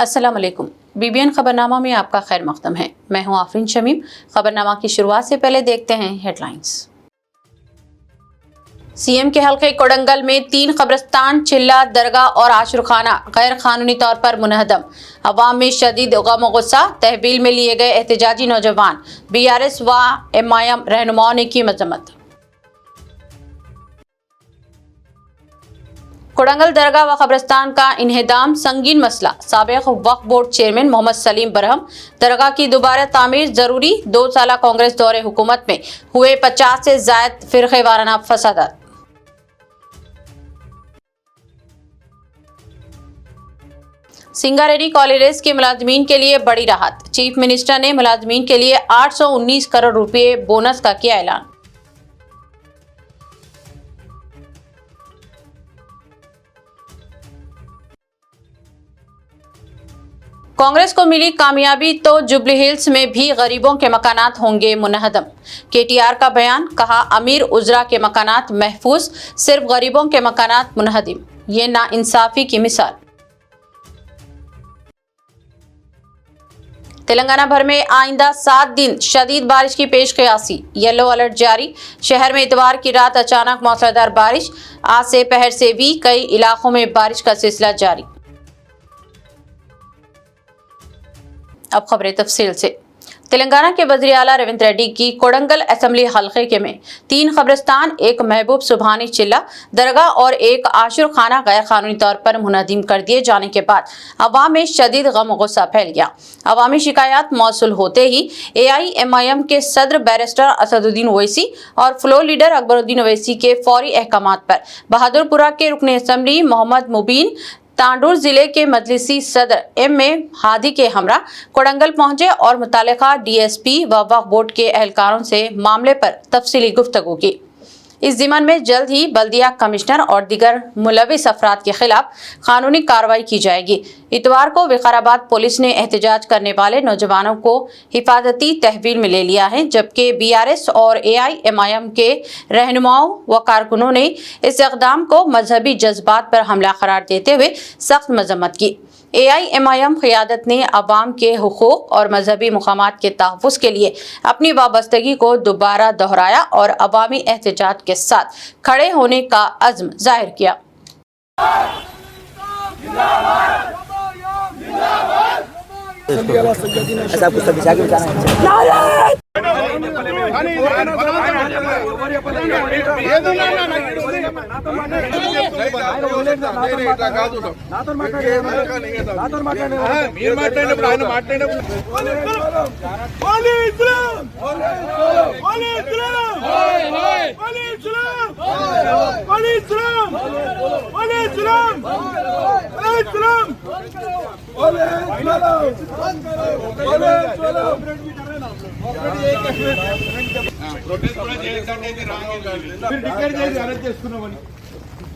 अस्सलाम वालेकुम। बीबीएन खबरनामा में आपका खैर मक़दम है। मैं हूं आफरीन शमीम। खबरनामा की शुरुआत से पहले देखते हैं हेडलाइंस। सीएम के हल्के कोडंगल में 3 कब्रिस्तान, चिल्ला, दरगाह और आशुरखाना गैर कानूनी तौर पर मुनहदम। अवाम में शदीद गम गुस्सा। तहवील में लिए गए एहतजाजी नौजवान, बीआरएस व एमआईएम रहनुमाओं ने की मजम्मत। कोडंगल दरगाह व कब्रिस्तान का इन्हेदाम संगीन मसला। साबिक वक्फ बोर्ड चेयरमैन मोहम्मद सलीम बरहम, दरगाह की दोबारा तामीर जरूरी। 2 साल कांग्रेस दौरे हुकूमत में हुए 50 से जायद फिरके वाराना फसादात। सिंगारेड्डी कॉलेजेस के मुलाजमीन के लिए बड़ी राहत। चीफ मिनिस्टर ने मुलाजमीन के लिए 819 करोड़ रुपए बोनस का किया ऐलान। कांग्रेस को मिली कामयाबी तो जुबली हिल्स में भी गरीबों के मकानात होंगे मुनहदम। केटीआर का बयान, कहा अमीर उजरा के मकानात महफूज, सिर्फ गरीबों के मकानात मुनहदम। ये नाइंसाफी की मिसाल। तेलंगाना भर में आइंदा 7 दिन शदीद बारिश की पेश क़यासी। येलो अलर्ट जारी। शहर में इतवार की रात अचानक मूसलाधार बारिश। आज से पहर से भी कई इलाकों में बारिश का सिलसिला जारी। अब खबरें तफसील से। तेलंगाना के वज़ीर आला रेवंत रेड्डी की कोडंगल असेंबली हल्के के में 3 कब्रिस्तान, 1 महबूब सुबहानी चिल्ला, दरगाह और 1 आशुर खाना गैर कानूनी तौर पर मुनहदम कर दिए जाने के बाद अवाम में शदीद गम गुस्सा फैल गया। अवामी शिकायत मौसूल होते ही AIMIM के सदर बैरिस्टर असदुद्दीन ओवैसी और फ्लोर लीडर अकबरुद्दीन ओवैसी के फौरी अहकामात पर बहादुरपुरा के रुकन असेंबली मोहम्मद मुबीन, तांडूर जिले के मजलिसी सदर MA हादी के हमरा कोडंगल पहुंचे और मुतालिका DSP व वक्फ बोर्ड के एहलकारों से मामले पर तफसीली गुफ्तगू की। इस ज़िमन में जल्द ही बल्दिया कमिश्नर और दीगर मुलविस अफराद के खिलाफ कानूनी कार्रवाई की जाएगी। इतवार को विकाराबाद पुलिस ने एहतजाज करने वाले नौजवानों को हिफाजती तहवील में ले लिया है, जबकि BRS और AIMIM के रहनुमाओं व कारकुनों ने इस इक़दाम को मजहबी जज्बात पर हमला करार देते हुए सख्त मजम्मत की। AIMIM क़यादत ने अवाम के हुकूक और मजहबी मुकामात के तहफ़्फ़ुज़ के लिए अपनी वाबस्तगी को दोबारा दोहराया और अवामी एहतजाज के साथ खड़े होने का अज़्म ज़ाहिर किया।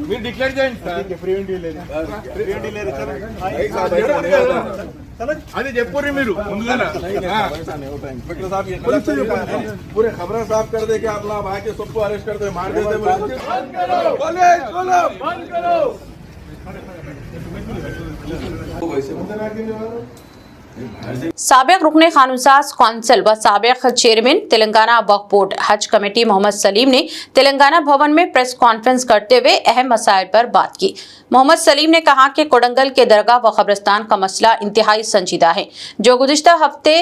మీరు డిక్లేర్ చేయండి సార్. అది చెప్పుర్రి మీరు ముందుగానే. इंस्पेक्टर साहब ये पूरे खबरें साफ कर दे कि आप लोग आके सबको अरेस्ट कर दे, मार देते. बंद करो, बंद करो. साबिक रुकने कानूनसाज कौंसिल व साबिक चेयरमैन तेलंगाना वक्फ बोर्ड हज कमेटी मोहम्मद सलीम ने तेलंगाना भवन में प्रेस कॉन्फ्रेंस करते हुए अहम मसाइल पर बात की। मोहम्मद सलीम ने कहा कि कोडंगल के दरगाह व कब्रिस्तान का मसला इंतहाई संजीदा है, जो गुज़िश्ता हफ्ते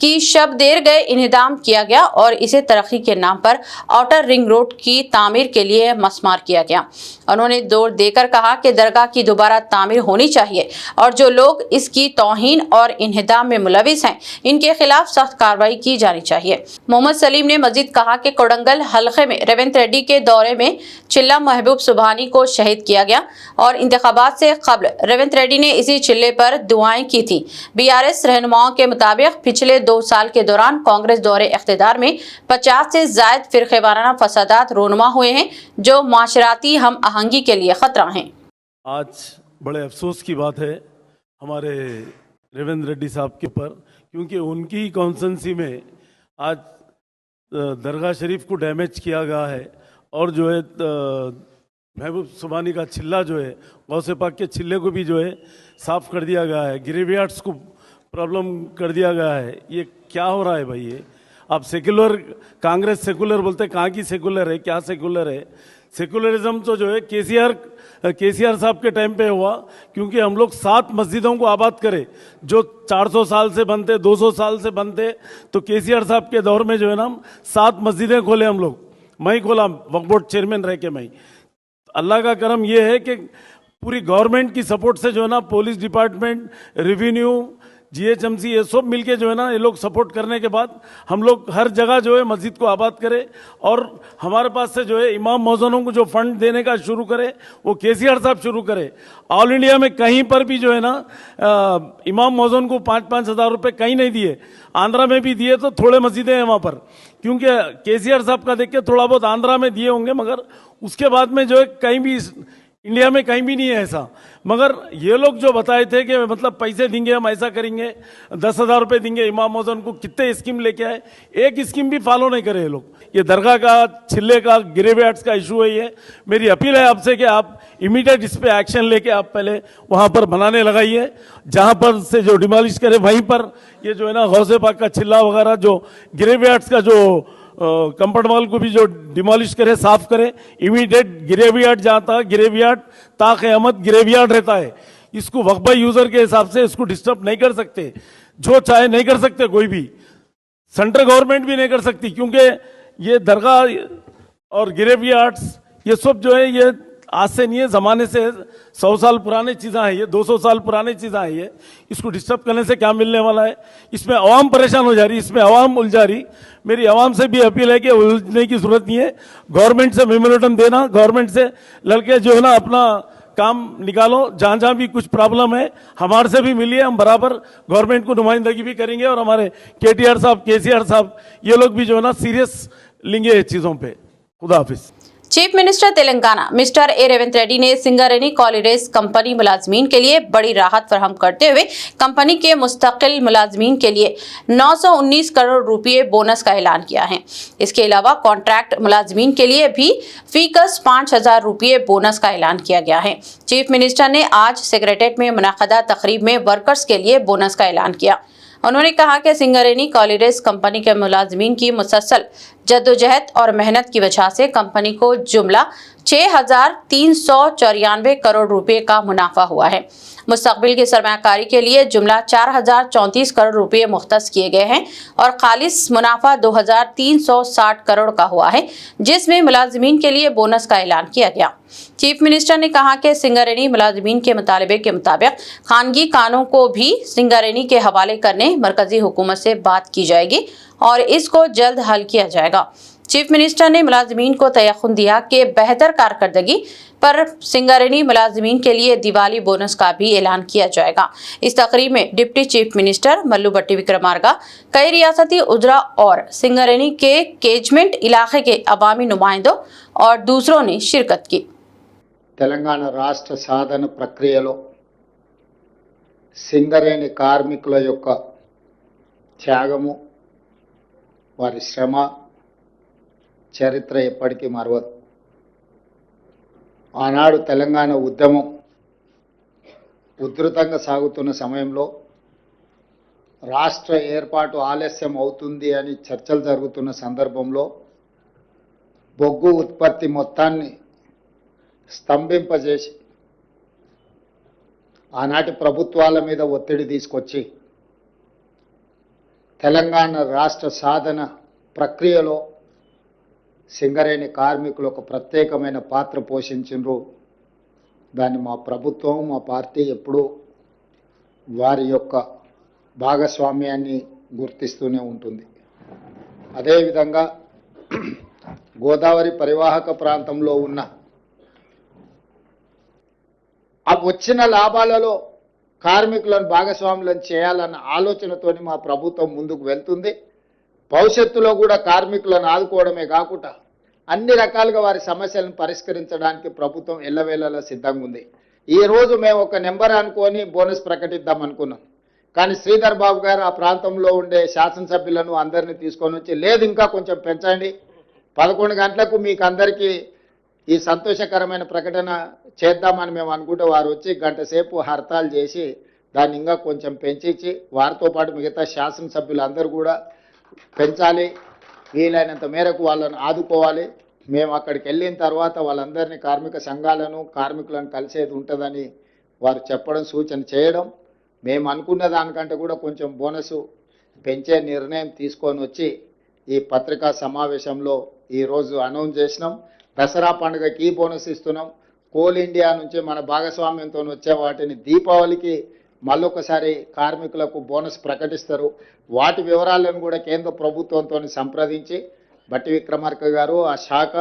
की शब देर गए इन्हिदाम किया गया और इसे तरक्की के नाम पर आउटर रिंग रोड की तामीर के लिए मस्मार किया गया। उन्होंने जोर देकर कहा कि दरगाह की दोबारा तामीर होनी चाहिए और जो लोग इसकी तौहीन और इन्हिदाम में मुलविस हैं, इनके खिलाफ सख्त कार्रवाई की जानी चाहिए। मोहम्मद सलीम ने मजीद कहा कि कोडंगल हल्के में रेवंत रेड्डी के दौरे में चिल्ला महबूब सुबहानी को शहीद किया गया और इंतखाबात से कबल रेवंत रेड्डी ने इसी चिल्ले पर दुआएं की थी। BRS रहनुमाओं के मुताबिक पिछले 2 साल के दौरान कांग्रेस दौरे इख्तिदार में 50 से जायद फिरके वाराना फसादात रोनुमा हुए हैं, जो माशराती हम आहंगी के लिए खतरा हैं। आज बड़े अफसोस की बात है हमारे रेवंत रेड्डी साहब के ऊपर, क्योंकि उनकी कॉन्स्टिट्यूंसी में आज दरगाह शरीफ को डैमेज किया गया है और जो है महबूब सुभानी का चिल्ला जो है, गौसे पाक के चिल्ले को भी जो है साफ कर दिया गया है, ग्रेवयार्ड्स को प्रॉब्लम कर दिया गया है। ये क्या हो रहा है भाई? ये आप सेक्युलर, कांग्रेस सेक्युलर बोलते हैं, कहाँ की सेक्युलर है, क्या सेक्युलर है? सेक्युलरिज्म तो जो है केसीआर साहब के टाइम पे हुआ, क्योंकि हम लोग 7 मस्जिदों को आबाद करे जो 400 साल से बनते, 200 साल से बनते, तो केसीआर साहब के दौर में जो है ना 7 मस्जिदें खोले हम लोग। मैं ही खोला, वक्फ बोर्ड चेयरमैन रह के। मैं, अल्लाह का करम ये है कि पूरी गवर्नमेंट की सपोर्ट से जो है ना, पुलिस डिपार्टमेंट, रेवेन्यू, जीएचएमसी, ये सब मिलके जो है ना, ये लोग सपोर्ट करने के बाद हम लोग हर जगह जो है मस्जिद को आबाद करें। और हमारे पास से जो है इमाम मौजूनों को जो फंड देने का शुरू करे, वो केसीआर साहब शुरू करे। ऑल इंडिया में कहीं पर भी जो है ना इमाम मौजून को 5-5 हज़ार रुपये कहीं नहीं दिए। आंध्रा में भी दिए तो थोड़े मस्जिदें हैं वहाँ पर, क्योंकि केसीआर साहब का देख के थोड़ा बहुत आंध्रा में दिए होंगे, मगर उसके बाद में जो है कहीं भी इंडिया में कहीं भी नहीं है ऐसा। मगर ये लोग जो बताए थे कि मतलब पैसे देंगे, हम ऐसा करेंगे, 10,000 रुपये देंगे इमाम मौजून को, कितने स्कीम लेके आए, एक स्कीम भी फॉलो नहीं करे ये लोग। ये दरगाह का, चिल्ले का, ग्रेवयार्ड्स का इशू है। ये मेरी अपील है आपसे कि आप इमीडिएट इस पे एक्शन लेके आप पहले वहां पर बनाने लगाइए, जहां पर से जो डिमोलिश करे वहीं पर ये जो है ना गौसे पाक का चिल्ला वगैरह, जो ग्रेवयार्ड्स का जो कंपाउंड वॉल को भी जो डिमोलिश करे, साफ करे इमीडिएट। ग्रेवयार्ड जहाँ था, ग्रेवयार्ड ता क़यामत ग्रेवयार्ड रहता है। इसको वक्फ यूजर के हिसाब से इसको डिस्टर्ब नहीं कर सकते, जो चाहे नहीं कर सकते, कोई भी सेंट्रल गवर्नमेंट भी नहीं कर सकती, क्योंकि ये दरगाह और ग्रेवयार्ड्स ये सब जो है ये आज से नहीं है, जमाने से 100 साल पुराने चीज़ें हैं, ये 200 साल पुराने चीज़ें हैं। ये इसको डिस्टर्ब करने से क्या मिलने वाला है? इसमें आवाम परेशान हो जा रही, इसमें आवाम उलझा रही। मेरी आवाम से भी अपील है कि उलझने की जरूरत नहीं है। गवर्नमेंट से मेमोरेंडम देना, गवर्नमेंट से लड़के जो है ना अपना काम निकालो। जहाँ जहाँ भी कुछ प्रॉब्लम है हमारे से भी मिलिए, हम बराबर गवर्नमेंट को नुमाइंदगी भी करेंगे। और हमारे केटीआर साहब, केसीआर साहब, ये लोग भी जो है ना सीरियस लेंगे चीज़ों पे। खुदा हाफिज। Chief minister Telangana mister A Revanth Reddy ने सिंगरेनी कॉलेरेज कंपनी मुलाजमीन के लिए बड़ी राहत फराहम करते हुए कंपनी के मुस्तकिल मुलाजमीन के लिए 919 करोड़ रुपए बोनस का ऐलान किया है। इसके अलावा कॉन्ट्रैक्ट मुलाजमीन के लिए भी फीकस 5,000 रुपए बोनस का ऐलान किया गया है। चीफ मिनिस्टर ने आज सेक्रेटेरिएट में मुनाक़दा तकरीब में वर्कर्स के लिए बोनस का ऐलान किया। उन्होंने कहा कि सिंगरेनी कॉलेरेज कंपनी के मुलाजमीन की मुसलसल जद्दोजहद और मेहनत की वजह से कंपनी को जुमला 6,394 करोड़ रुपए का मुनाफा हुआ है। मुस्तकबिल की सरमायाकारी के लिए जुमला 4,034 करोड़ रुपए मुख्तस किए गए हैं और खालिस मुनाफा 2,360 करोड़ का हुआ है, जिसमें मुलाजमीन के लिए बोनस का ऐलान किया गया। चीफ मिनिस्टर ने कहा कि सिंगरेनी मुलाजमीन के मुतालबे के मुताबिक खानगी कानों को भी सिंगरेनी के हवाले करने मरकजी हुकूमत से बात की जाएगी और इसको जल्द हल किया जाएगा। चीफ मिनिस्टर ने मुलाजमीन को तयक़ुन दिया कि बेहतर कारकर्दगी पर सिंगरेनी मुलाजमीन के लिए दिवाली बोनस का भी ऐलान किया जाएगा। इस तकरीब में डिप्टी चीफ मिनिस्टर मल्लू भट्टी विक्रमार्का, कई रियासती उजरा और सिंगरेनी के केजमेंट इलाके के अवामी नुमाइंदों और दूसरों ने शिरकत की। తెలంగాణ రాష్ట్ర సాధన ప్రక్రియలో సింగరేణి కార్మికుల యొక్క త్యాగము, వారి శ్రమ చరిత్ర ఎప్పటికీ మరవదు. ఆనాడు తెలంగాణ ఉద్యమం ఉధృతంగా సాగుతున్న సమయంలో రాష్ట్ర ఏర్పాటు ఆలస్యం అవుతుంది అని చర్చలు జరుగుతున్న సందర్భంలో బొగ్గు ఉత్పత్తి మొత్తాన్ని స్తంభింపజేసి ఆనాటి ప్రభుత్వాల మీద ఒత్తిడి తీసుకొచ్చి తెలంగాణ రాష్ట్ర సాధన ప్రక్రియలో సింగరేణి కార్మికులు ఒక ప్రత్యేకమైన పాత్ర పోషించారు. దాన్ని మా ప్రభుత్వం, మా పార్టీ ఎప్పుడూ వారి యొక్క భాగస్వామ్యాన్ని గుర్తిస్తూనే ఉంటుంది. అదేవిధంగా గోదావరి పరివాహక ప్రాంతంలో ఉన్న ఆ వచ్చిన లాభాలలో కార్మికులను భాగస్వాములను చేయాలన్న ఆలోచనతోని మా ప్రభుత్వం ముందుకు వెళ్తుంది. భవిష్యత్తులో కూడా కార్మికులను ఆదుకోవడమే కాకుండా అన్ని రకాలుగా వారి సమస్యలను పరిష్కరించడానికి ప్రభుత్వం ఎల్లవేళలా సిద్ధంగా ఉంది. ఈ రోజు మేము ఒక నెంబర్ అనుకొని బోనస్ ప్రకటిద్దాం అనుకున్నాం, కానీ శ్రీధర్ బాబు గారు ఆ ప్రాంతంలో ఉండే శాసనసభ్యులను అందరినీ తీసుకొని వచ్చి లేదు ఇంకా కొంచెం పెంచండి, 11 గంటలకు మీకు అందరికీ ఈ సంతోషకరమైన ప్రకటన చేద్దామని మేము అనుకుంటే వారు వచ్చి గంట సేపు హర్తాలు చేసి దాన్ని ఇంకా కొంచెం పెంచి వారితో పాటు మిగతా శాసనసభ్యులందరూ కూడా పెంచాలి, వీలైనంత మేరకు వాళ్ళని ఆదుకోవాలి. మేము అక్కడికి వెళ్ళిన తర్వాత వాళ్ళందరినీ కార్మిక సంఘాలను కార్మికులను కలిసేది ఉంటుందని వారు చెప్పడం, సూచన చేయడం, మేము అనుకున్న దానికంటే కూడా కొంచెం బోనసు పెంచే నిర్ణయం తీసుకొని వచ్చి ఈ పత్రికా సమావేశంలో ఈరోజు అనౌన్స్ చేసినాం. దసరా పండుగకి ఈ బోనస్ ఇస్తున్నాం. కోల్ ఇండియా నుంచి మన భాగస్వామ్యంతో వచ్చే వాటిని దీపావళికి మళ్ళొకసారి కార్మికులకు బోనస్ ప్రకటిస్తారు. వాటి వివరాలను కూడా కేంద్ర ప్రభుత్వంతో సంప్రదించి బట్టి విక్రమార్క గారు ఆ శాఖ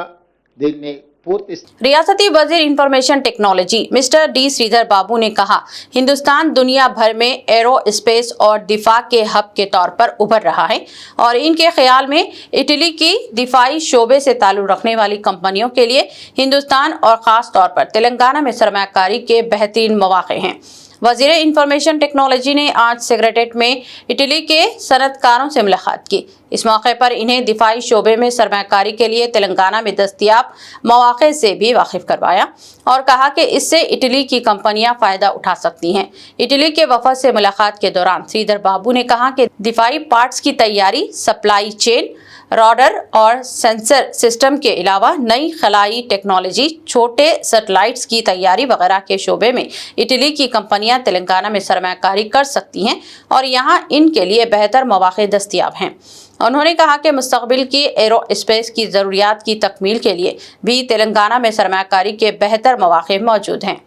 దీన్ని पूर्ति। रियासती वजीर information technology mister D Sridhar Babu ने कहा, हिंदुस्तान दुनिया भर में एरो स्पेस और दिफा के हब के तौर पर उभर रहा है और इनके ख्याल में इटली की दिफाई शोबे से ताल्लुक रखने वाली कंपनियों के लिए हिंदुस्तान और खास तौर पर तेलंगाना में सरमायाकारी के बेहतरीन मौके हैं। वजीर इंफॉर्मेशन टेक्नोलॉजी ने आज सेक्रेटेरिएट में इटली के सनतकारों से मुलाकात की। इस मौके पर इन्हें दिफाई शोबे में सरमायाकारी के लिए तेलंगाना में दस्तयाब मौके से भी वाकिफ करवाया और कहा कि इससे इटली की कंपनियां फायदा उठा सकती हैं। इटली के वफद से मुलाकात के दौरान श्रीधर बाबू ने कहा कि दिफाई पार्ट्स की तैयारी, सप्लाई चेन, रॉडर और सेंसर सिस्टम के अलावा नई खलाई टेक्नोलॉजी, छोटे सैटेलाइट्स की तैयारी वगैरह के शोबे में इटली की कंपनियां तेलंगाना में सरमायाकारी कर सकती हैं और यहां इनके लिए बेहतर मौके दस्तयाब हैं। उन्होंने कहा कि मुस्तकबिल की एरो स्पेस की ज़रूरियात की तकमील के लिए भी तेलंगाना में सरमायाकारी के बेहतर मौके मौजूद हैं।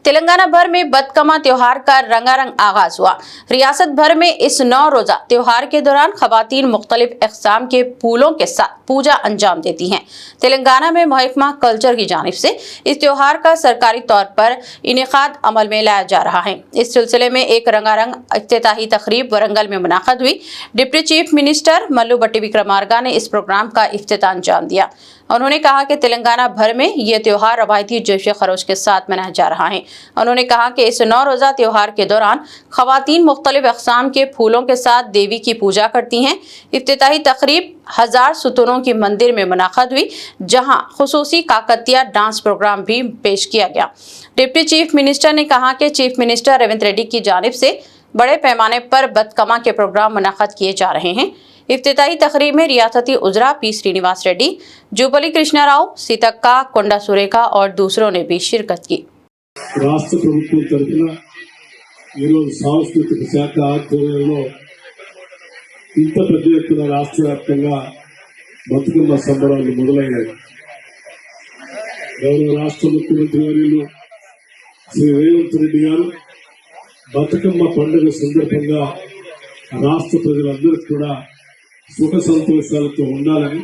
तेलंगाना भर में बदकमा त्योहार का रंगारंग आगाज हुआ। रियासत भर में इस 9 रोजा त्योहार के दौरान खवातीन मुख्तलिफ अक़साम के फूलों के साथ पूजा अंजाम देती हैं। तेलंगाना में महकमा कल्चर की जानिब से इस त्योहार का सरकारी तौर पर इनेकाद अमल में लाया जा रहा है। इस सिलसिले में एक रंगारंग इफ्तिताही तकरीब वरंगल में मुनाक़द हुई। डिप्टी चीफ मिनिस्टर मल्लू बट्टी विक्रमार्का ने इस प्रोग्राम का इफ्तिताह अंजाम दिया। उन्होंने कहा कि तेलंगाना भर में ये त्यौहार रवायती जोश खरोश के साथ मनाया जा रहा है। उन्होंने कहा कि इस 9 रोज़ा त्यौहार के दौरान खवातीन मुख्तलिफ अक़साम के फूलों के साथ देवी की पूजा करती हैं। इफ्तिताही तकरीब 1000 सुतूनों की मंदिर में मुनाक़द हुई, जहां खुसूसी काकतिया डांस प्रोग्राम भी पेश किया गया। डिप्टी चीफ मिनिस्टर ने कहा कि चीफ मिनिस्टर रेवंत रेड्डी की जानिब से बड़े पैमाने पर बदकमा के प्रोग्राम मुनाक़द किए जा रहे हैं। इफ्तिताही तकरीब में रियासती उजरा पी श्रीनिवास रेड्डी, जुबली कृष्णा राव, सीतक्का, कोंडा सुरेखा और दूसरों ने भी शिरकत की। రాష్ట్ర ప్రభుత్వం తరఫున ఈరోజు సాంస్కృతిక శాఖ ఆధ్వర్యంలో ఇంత పెద్ద ఎత్తున రాష్ట్ర వ్యాప్తంగా బతుకమ్మ సంబరాలు మొదలయ్యాయి. గౌరవ రాష్ట్ర ముఖ్యమంత్రి వర్యులు శ్రీ రేవంత్ రెడ్డి గారు బతుకమ్మ పండుగ సందర్భంగా రాష్ట్ర ప్రజలందరికీ కూడా సుఖ సంతోషాలతో ఉండాలని,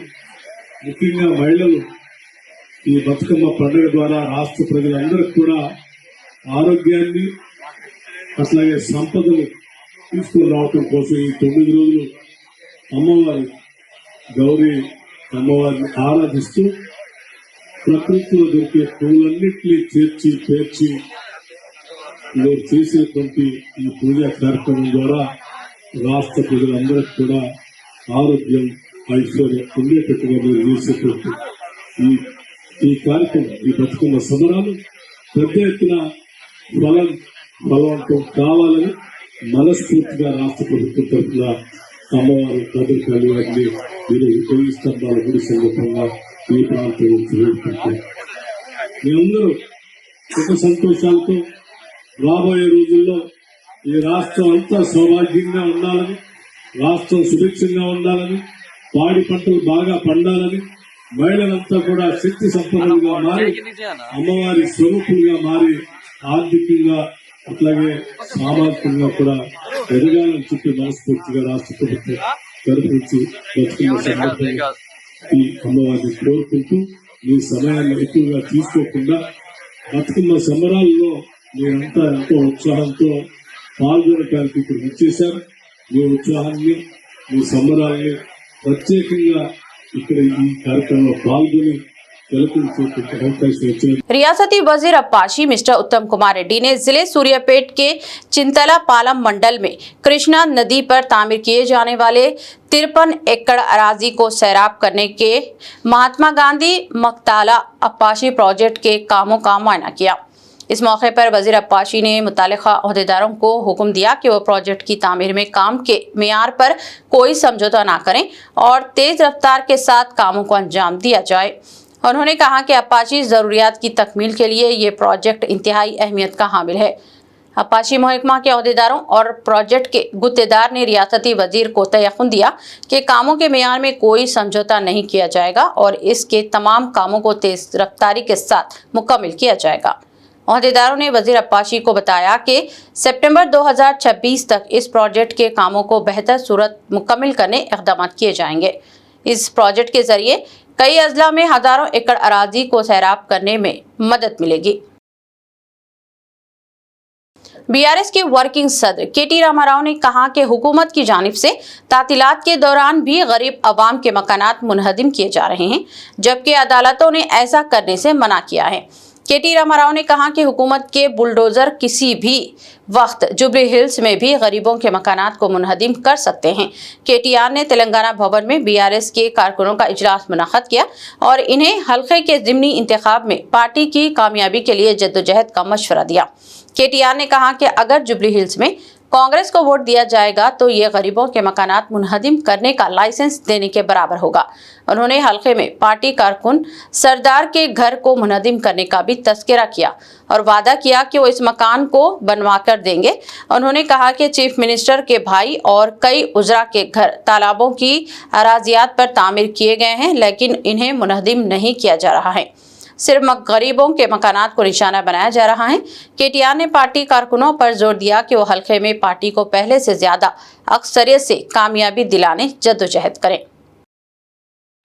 ముఖ్యంగా మహిళలు ఈ బతుకమ్మ పండుగ ద్వారా రాష్ట్ర ప్రజలందరికీ కూడా ఆరోగ్యాన్ని అట్లాగే సంపదను తీసుకుని రావటం కోసం ఈ 9 రోజులు అమ్మవారి గౌరీ అమ్మవారిని ఆరాధిస్తూ ప్రకృతిలో దొరికే పూలన్నింటినీ చేర్చి పేర్చి మీరు చేసేటువంటి ఈ పూజా కార్యక్రమం ద్వారా రాష్ట్ర ప్రజలందరికీ కూడా ఆరోగ్యం, ఐశ్వర్యం ఉండేటట్టుగా మీరు చేసేటువంటి ఈ కార్యక్రమం, ఈ బతుకమ్మ సంబరాలు పెద్ద ఎత్తున బలవంతం కావాలని మనస్ఫూర్తిగా రాష్ట్ర ప్రభుత్వం తరఫున అమ్మవారి భద్రకాళి వారిని మీరు 9 స్తంభాల గుడి సందర్భంగా ఈ ప్రాంతం నుంచి వేడుకుంటారు. మీరందరూ సుఖ సంతోషాలతో రాబోయే రోజుల్లో ఈ రాష్ట్రం అంతా సౌభాగ్యంగా ఉండాలని, రాష్ట్రం సుభిక్షంగా ఉండాలని, పాడి పంటలు బాగా పండాలని, మహిళలంతా కూడా శక్తి సంపన్నులుగా మారి అమ్మవారి స్వరూపులుగా మారి ఆర్థికంగా అట్లాగే సామాజికంగా కూడా ఎదగాలని చెప్పి మనస్ఫూర్తిగా రాష్ట్ర ప్రభుత్వం తరఫు నుంచి బతుకున్న సందర్భంగా ఈ అమ్మవారిని కోరుకుంటూ మీ సమయాన్ని ఎక్కువగా తీసుకోకుండా బతుకున్న సంబరాల్లో మీరంతా ఎంతో ఉత్సాహంతో పాల్గొనడానికి ఇప్పుడు ఇచ్చేశారు. మీ ఉత్సాహాన్ని, మీ సంబరాల్ని ప్రత్యేకంగా ఇక్కడ ఈ కార్యక్రమంలో పాల్గొని గెలిపించేటువంటి అవకాశం వచ్చిన रियासती वजीर अब्बासी मिस्टर उत्तम कुमार रेड्डी ने जिले सूर्यापेट के चिंतला पालम मंडल में कृष्णा नदी पर तामीर किए जाने वाले 53 एकड़ अराजी को सैराब करने के महात्मा गांधी मकताला अब्बासी प्रोजेक्ट के कामों का मुआयना किया। इस मौके पर वजीर अब्बासी ने मुतालिका ओहदेदारों को हुक्म दिया कि वो प्रोजेक्ट की तामीर में काम के मेयार पर कोई समझौता ना करें और तेज रफ्तार के साथ कामों को अंजाम दिया जाए। उन्होंने कहा कि अब्बासी ज़रूरियात की तकमील के लिए ये प्रोजेक्ट इंतहाई अहमियत का हामिल है। अब्बासी महकमा के अहदेदारों और प्रोजेक्ट के गुत्तेदार ने रियासती वजीर को तयक़ुन दिया कि कामों के मेयार में कोई समझौता नहीं किया जाएगा और इसके तमाम कामों को तेज रफ्तारी के साथ मुकम्मल किया जाएगा। अहदेदारों ने वजीर अब्बासी को बताया कि सितंबर 2026 तक इस प्रोजेक्ट के कामों को बेहतर सूरत मुकम्मल करने इक़दाम किए जाएंगे। इस प्रोजेक्ट के जरिए कई अजला में हजारों एकड़ अराजी को सैराब करने में मदद मिलेगी। बीआरएस के वर्किंग सदर केटी रामाराव ने कहा कि हुकूमत की जानिब से तातीलात के दौरान भी गरीब अवाम के मकानात मुनहदिम किए जा रहे हैं, जबकि अदालतों ने ऐसा करने से मना किया है। केटी रामाराव ने कहा कि हुकूमत के बुलडोजर किसी भी वक्त जुबली हिल्स में भी गरीबों के मकानात को मुनहदिम कर सकते हैं। केटीआर ने तेलंगाना भवन में बीआरएस के कारकुनों का इजलास मुनअक़द किया और इन्हें हल्के के ज़िमनी इंतखाब में पार्टी की कामयाबी के लिए जद्दोजहद का मशवरा दिया। केटीआर ने कहा कि अगर जुबली हिल्स में कांग्रेस को वोट दिया जाएगा तो ये गरीबों के मकानात मुनहदिम करने का लाइसेंस देने के बराबर होगा। उन्होंने हल्के में पार्टी कारकुन सरदार के घर को मुनहदिम करने का भी तस्करा किया और वादा किया कि वो इस मकान को बनवा कर देंगे। उन्होंने कहा कि चीफ मिनिस्टर के भाई और कई उजरा के घर तालाबों की अराजियात पर तामीर किए गए हैं, लेकिन इन्हें मुनहदिम नहीं किया जा रहा है। सिर्फ गरीबों के मकानात को निशाना बनाया जा रहा है। केटीआर ने पार्टी कारकुनों पर जोर दिया कि वो हल्के में पार्टी को पहले से ज्यादा अक्सरियत से कामयाबी दिलाने जद्दोजहद करें।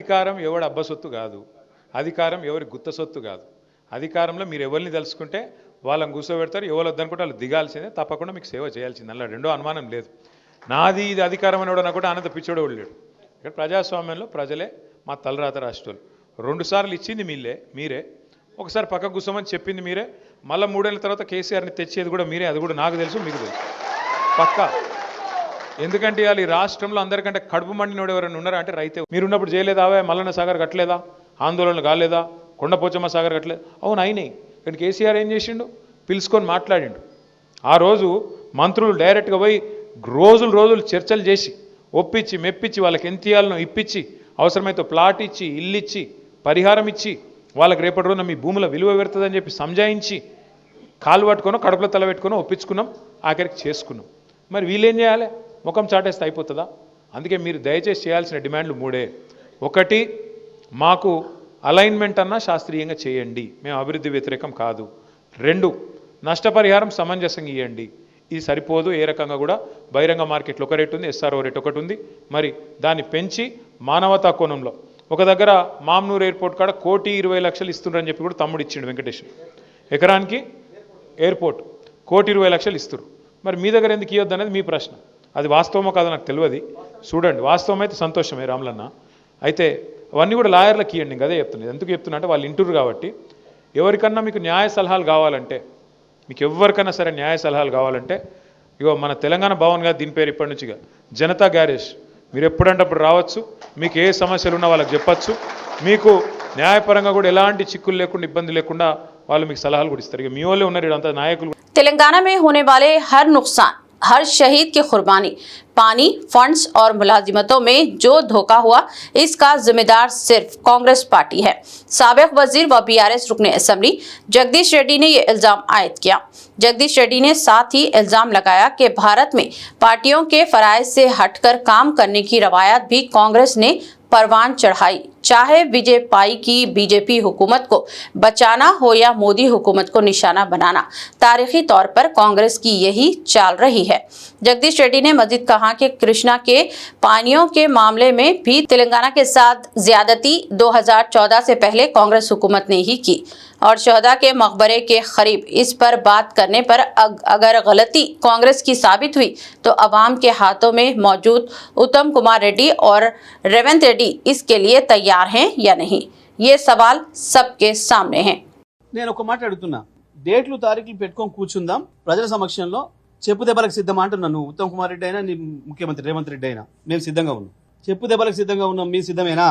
అధికారం ఎవరి అబ్బ సొత్తు కాదు, అధికారం ఎవరి గుత్త సొత్తు కాదు. అధికారంలో మీరు ఎవరిని తెలుసుకుంటే వాళ్ళని కూర్చోబెడతారు, ఎవరు వద్దనుకుంటే వాళ్ళు దిగాల్సిందే, తప్పకుండా మీకు సేవ చేయాల్సిందే, అలా రెండో అనుమానం లేదు. నాది ఇది అధికారం అనేవాడు అనుకుంటే అనంత పిచ్చోడు లేడు. ఇక్కడ ప్రజాస్వామ్యంలో ప్రజలే మా తలరాత రాష్ట్రాలు. 2 సార్లు ఇచ్చింది మీరే, ఒకసారి పక్కకు కూర్చోమని చెప్పింది మీరే, మళ్ళీ 3 ఏళ్ళ తర్వాత కేసీఆర్ని తెచ్చేది కూడా మీరే, అది కూడా నాకు తెలుసు మీకు తెలుసు పక్కా. ఎందుకంటే ఇవాళ ఈ రాష్ట్రంలో అందరికంటే కడుపు మండినోడు ఎవరైనా ఉన్నారా అంటే రైతే. మీరున్నప్పుడు చేయలేదా, మల్లన్న సాగర్ కట్టలేదా, ఆందోళనలు కాలేదా, కొండపోచమ్మ సాగర్ కట్టలేదు, అవును అయినాయి. కానీ కేసీఆర్ ఏం చేసిండు, పిలుచుకొని మాట్లాడిండు. ఆ రోజు మంత్రులు డైరెక్ట్గా పోయి రోజులు చర్చలు చేసి ఒప్పించి మెప్పించి వాళ్ళకి ఎంత ఇవ్వాలనో ఇప్పించి అవసరమైతే ప్లాట్ ఇచ్చి ఇల్లు ఇచ్చి పరిహారం ఇచ్చి వాళ్ళకి రేపటి రోజున మీ భూముల విలువ పెడుతుందని చెప్పి సంజాయించి కాలు పట్టుకొని కడుపులో తల పెట్టుకొని ఒప్పించుకున్నాం, ఆఖరికి చేసుకున్నాం. మరి వీళ్ళేం చేయాలి, ముఖం చాటేస్తే అయిపోతుందా? అందుకే మీరు దయచేసి చేయాల్సిన డిమాండ్లు 3. 1, మాకు అలైన్మెంట్ అన్నా శాస్త్రీయంగా చేయండి, మేము అభివృద్ధి వ్యతిరేకం కాదు. 2, నష్టపరిహారం సమంజసంగా ఇవ్వండి. ఇది సరిపోదు, ఏ రకంగా కూడా బహిరంగ మార్కెట్లో ఒక రేటు ఉంది, ఎస్ఆర్ఓ రేట్ ఒకటి ఉంది, మరి దాన్ని పెంచి మానవతా కోణంలో ఒక దగ్గర మామ్నూర్ ఎయిర్పోర్ట్ కాడ 1,20,00,000 ఇస్తున్నారని చెప్పి కూడా తమ్ముడు ఇచ్చిండు వెంకటేష్. ఎకరానికి ఎయిర్పోర్ట్ 1,20,00,000 ఇస్తారు. మరి మీ దగ్గర ఎందుకు ఇవ్వద్దు అనేది మీ ప్రశ్న. అది వాస్తవమో కాదో నాకు తెలియదు, చూడండి. వాస్తవం అయితే సంతోషమే రాములన్న. అయితే అవన్నీ కూడా లాయర్లకు ఇవ్వండి, అదే చెప్తున్నాను. ఎందుకు చెప్తున్నా అంటే వాళ్ళు ఇంటూరు కాబట్టి. ఎవరికన్నా మీకు న్యాయ సలహాలు కావాలంటే, మీకు ఎవరికైనా సరే న్యాయ సలహాలు కావాలంటే ఇగో మన తెలంగాణ భవన్ గారు దీని పేరు ఇప్పటి నుంచిగా జనతా గ్యారేజ్, మీరు ఎప్పుడంటే అప్పుడు రావచ్చు, మీకు ఏ సమస్యలు ఉన్నా వాళ్ళకి చెప్పచ్చు. మీకు న్యాయపరంగా కూడా ఎలాంటి చిక్కులు లేకుండా ఇబ్బంది లేకుండా వాళ్ళు మీకు సలహాలు కూడా ఇస్తారు. ఇక మీ వాళ్ళే ఉన్నారు ఇదంతా నాయకులు. तेलंगाना में होने वाले हर नुकसान, हर शहीद की कुर्बानी, पानी, फंड्स और मुलाजिमतों में जो धोखा हुआ, इसका जिम्मेदार सिर्फ कांग्रेस पार्टी है। साबिक वजीर व बीआरएस रुकन असेंबली जगदीश रेड्डी ने ये इल्जाम आयद किया। जगदीश रेड्डी ने साथ ही इल्जाम लगाया कि भारत में पार्टियों के फराइज से हटकर काम करने की रवायत भी कांग्रेस ने परवान चढ़ाई। चाहे विजय पाई की बीजेपी हुकूमत को बचाना हो या मोदी हुकूमत को निशाना बनाना, तारीखी तौर पर कांग्रेस की यही चाल रही है। जगदीश रेड्डी ने मजीद कहा कि कृष्णा के पानियों के मामले में भी तेलंगाना के साथ ज्यादती 2014 से पहले कांग्रेस हुकूमत ने ही की। और शहदा के मकबरे के करीब इस पर बात करने पर अगर गलती कांग्रेस की साबित हुई तो अवाम के हाथों में मौजूद उत्तम कुमार रेड्डी और रेवंत रेड्डी इसके लिए तैयार हैं या नहीं, ये सवाल सबके सामने है। నేను ఒక మాట అడుగుతున్నా, డేట్లు తారీఖులు పెట్టుకొని కూర్చుందాం ప్రజల సమక్షంలో, చెప్పు దెబ్బలకు సిద్ధమా అంటున్నా. నువ్వు ఉత్తమ్ కుమార్ రెడ్డి అయినా నీ ముఖ్యమంత్రి రేవంత్ రెడ్డి అయినా మేము సిద్ధంగా ఉన్నాం. చెప్పు దెబ్బలకు సిద్ధంగా ఉన్నాం. మీ సిద్ధమేనా?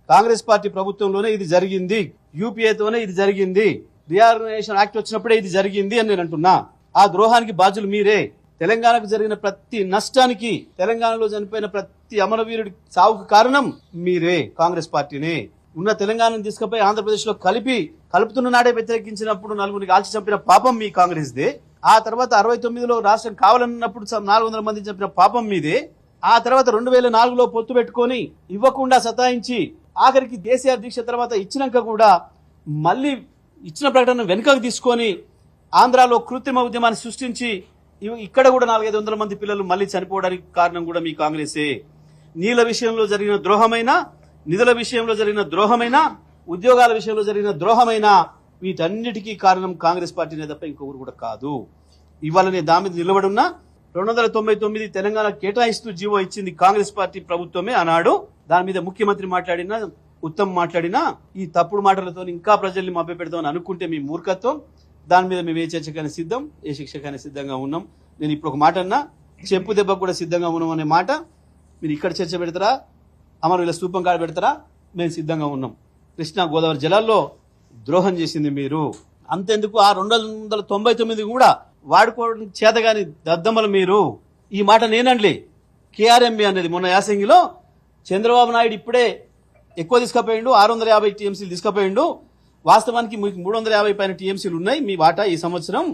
కాంగ్రెస్ పార్టీ ప్రభుత్వంలోనే ఇది జరిగింది, యూపీఏతోనే ఇది జరిగింది, రీఆర్గనైజేషన్ యాక్ట్ వచ్చినప్పుడే ఇది జరిగింది అని నేను అంటున్నా. ఆ ద్రోహానికి బాధ్యులు మీరే. తెలంగాణకు జరిగిన ప్రతి నష్టానికి, తెలంగాణలో చనిపోయిన ప్రతి అమరవీరుడి సావుకు కారణం మీరే, కాంగ్రెస్ పార్టీనే. ఉన్న తెలంగాణను తీసుకుపోయి ఆంధ్రప్రదేశ్ లో కలుపుతున్న నాడే వ్యతిరేకించినప్పుడు నలుగురిని కాల్చి చంపిన పాపం మీ కాంగ్రెస్దే. ఆ తర్వాత 69లో రాష్ట్రం కావాలన్నప్పుడు 400 మంది చంపిన పాపం మీదే. ఆ తర్వాత 2004లో పొత్తు పెట్టుకొని ఇవ్వకుండా సతాయించి ఆఖరికి కేసీఆర్ దీక్ష తర్వాత ఇచ్చినాక కూడా మళ్ళీ ఇచ్చిన ప్రకటన వెనుకకు తీసుకొని ఆంధ్రాలో కృత్రిమ ఉద్యమాన్ని సృష్టించి ఇక్కడ కూడా 400-500 మంది పిల్లలు మళ్ళీ చనిపోవడానికి కారణం కూడా మీ కాంగ్రెసే. నీళ్ల విషయంలో జరిగిన ద్రోహమైనా, నిధుల విషయంలో జరిగిన ద్రోహమైనా, ఉద్యోగాల విషయంలో జరిగిన ద్రోహమైనా వీటన్నిటికీ కారణం కాంగ్రెస్ పార్టీనే తప్ప ఇంకొకరు కూడా కాదు. ఇవాళ నేను దాని మీద నిలబడున్నా. 299 తెలంగాణ కేటాయిస్తూ జీవో ఇచ్చింది కాంగ్రెస్ పార్టీ ప్రభుత్వమే ఆనాడు. దాని మీద ముఖ్యమంత్రి మాట్లాడినా, ఉత్తమ్ మాట్లాడినా ఈ తప్పుడు మాటలతో ఇంకా ప్రజల్ని మభ్య పెడతామని అనుకుంటే మీ మూర్ఖత్వం. దాని మీద మేము ఏ చర్చకైనా సిద్ధం, ఏ శిక్షకైనా సిద్ధంగా ఉన్నాం. నేను ఇప్పుడు ఒక మాట అన్నా, చెప్పు దెబ్బకు కూడా సిద్ధంగా ఉన్నాం అనే మాట మీరు ఇక్కడ చర్చ పెడతారా, అమరవీరుల స్తూపం కాడ పెడతారా? మేము సిద్ధంగా ఉన్నాం. కృష్ణా గోదావరి జలాల్లో ద్రోహం చేసింది మీరు. అంతెందుకు ఆ 299 కూడా వాడుకోవడం చేతగాని దద్దమ్మలు మీరు. ఈ మాట నేనండి. కేఆర్ఎంబి అనేది మొన్న యాసంగిలో చంద్రబాబు నాయుడు ఇప్పుడే ఎక్కువ తీసుకుపోయిండు, 650 టీఎంసీలు తీసుకుపోయిండు. వాస్తవానికి మీకు 350 పైన టీఎంసీలు ఉన్నాయి మీ వాటా ఈ సంవత్సరం.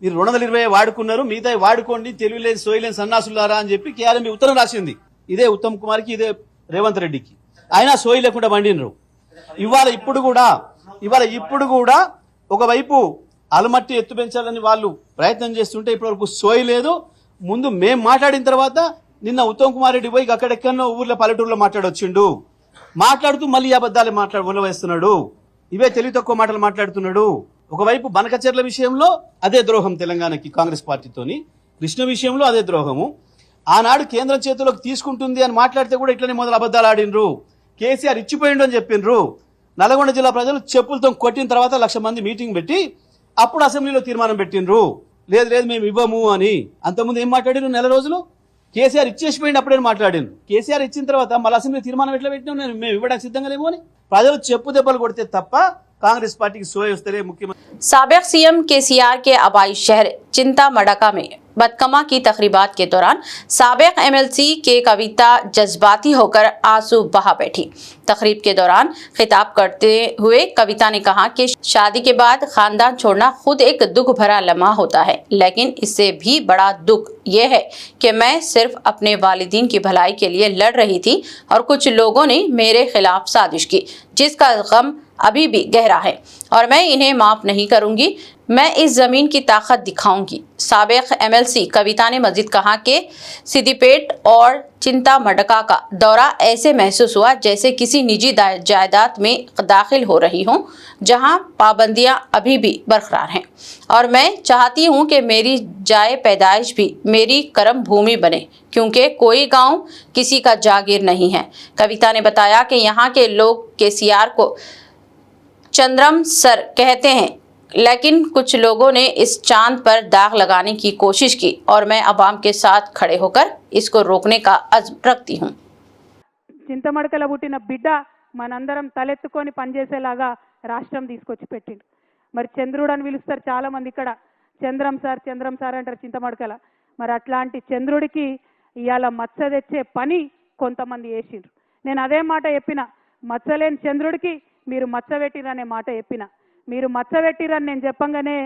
మీరు 220 వాడుకున్నారు, మిగతా వాడుకోండి తెలివిలేని సోయలేని సన్నాసులారా అని చెప్పి కేఆర్ఎంబి ఉత్తరం రాసింది. ఇదే ఉత్తమ్ కుమార్కి, ఇదే రేవంత్ రెడ్డికి. అయినా సోయి లేకుండా వండినరు. ఇవాళ ఇప్పుడు కూడా ఒకవైపు అలమట్టి ఎత్తు పెంచాలని వాళ్ళు ప్రయత్నం చేస్తుంటే ఇప్పటివరకు సోయి లేదు. ముందు మేం మాట్లాడిన తర్వాత నిన్న ఉత్తమ్ కుమార్ రెడ్డి పోయి అక్కడెక్కడో ఊర్లో పల్లెటూరులో మాట్లాడుతూ మళ్ళీ అబద్ధాలే వేస్తున్నాడు. ఇవే తెలివి తక్కువ మాటలు మాట్లాడుతున్నాడు. ఒకవైపు బనకచెర్ల విషయంలో అదే ద్రోహం తెలంగాణకి కాంగ్రెస్ పార్టీతోని, కృష్ణ విషయంలో అదే ద్రోహము. ఆనాడు కేంద్రం చేతిలోకి తీసుకుంటుంది అని మాట్లాడితే కూడా ఇట్లనే మొదలు అబద్ధాలు ఆడినరు. కేసీఆర్ ఇచ్చిపోయిండు అని చెప్పిండ్రు. నల్గొండ జిల్లా ప్రజలు చెప్పులతో కొట్టిన తర్వాత 1,00,000 మంది మీటింగ్ పెట్టి అప్పుడు అసెంబ్లీలో తీర్మానం పెట్టిండ్రు, లేదు మేము ఇవ్వము అని. అంతకుముందు ఏం మాట్లాడిను? నెల రోజులు కేసీఆర్ ఇచ్చేసిపోయింది అప్పుడే మాట్లాడాను. కేసీఆర్ ఇచ్చిన తర్వాత మళ్ళీ అసెంబ్లీ తీర్మానం ఎట్లా పెట్టినాం? మేము ఇవ్వడానికి సిద్ధంగా లేము అని. ప్రజలు చెప్పు దెబ్బలు కొడితే తప్ప कांग्रेस पार्टी की सोए उस्तरे मुख्यमंत्री। साबिक सीएम केसीआर के आबाई शहर चिंतामडका में बदकमा की तकरीबात के दौरान साबिक एमएलसी के कविता जज्बाती होकर आंसू बहा बैठी। तकरीब के दौरान खिताब करते हुए कविता ने कहा कि शादी के बाद खानदान छोड़ना खुद एक दुख भरा लम्हा होता है, लेकिन इससे भी बड़ा दुख ये है कि मैं सिर्फ अपने वालिदीन की भलाई के लिए लड़ रही थी और कुछ लोगों ने मेरे खिलाफ साजिश की, जिसका गम अभी भी गहरा है और मैं इन्हें माफ नहीं करूंगी। मैं इस जमीन की ताकत दिखाऊंगी। साबिक एमएलसी कविता ने मजीद कहा कि सिद्दीपेट और चिंतामडका का दौरा ऐसे महसूस हुआ जैसे किसी निजी जायदाद में दाखिल हो रही हूं, जहां पाबंदियां अभी भी बरकरार हैं और मैं चाहती हूं कि मेरी जाए पैदाइश भी मेरी कर्म भूमि बने, क्योंकि कोई गांव किसी का जागीर नहीं है। कविता ने बताया कि यहाँ के लोग केसीआर को चंद्रम सर कहते हैं, लेकिन कुछ लोगों ने इस चांद पर दाग लगाने की कोशिश की और मैं अवाम के साथ खड़े होकर इसको रोकने का अज़्म रखती हूँ। చింతమడకల పుట్టిన బిడ్డ మనందరం తలెత్తుకొని పనిచేసేలాగా రాష్ట్రం తీసుకొచ్చి పెట్టిండు. మరి చంద్రుడు అని పిలుస్తారు చాలా మంది, ఇక్కడ చంద్రం సార్ అంటారు చింతమడకల. మరి అట్లాంటి చంద్రుడికి ఇవాళ మచ్చ తెచ్చే పని కొంతమంది చేసిండ్రు. నేను అదే మాట చెప్పిన, మచ్చలేని చంద్రుడికి మీరు మచ్చ పెట్టిరనే మాట చెప్పిన. మీరు మచ్చ పెట్టిరని నేను చెప్పంగానే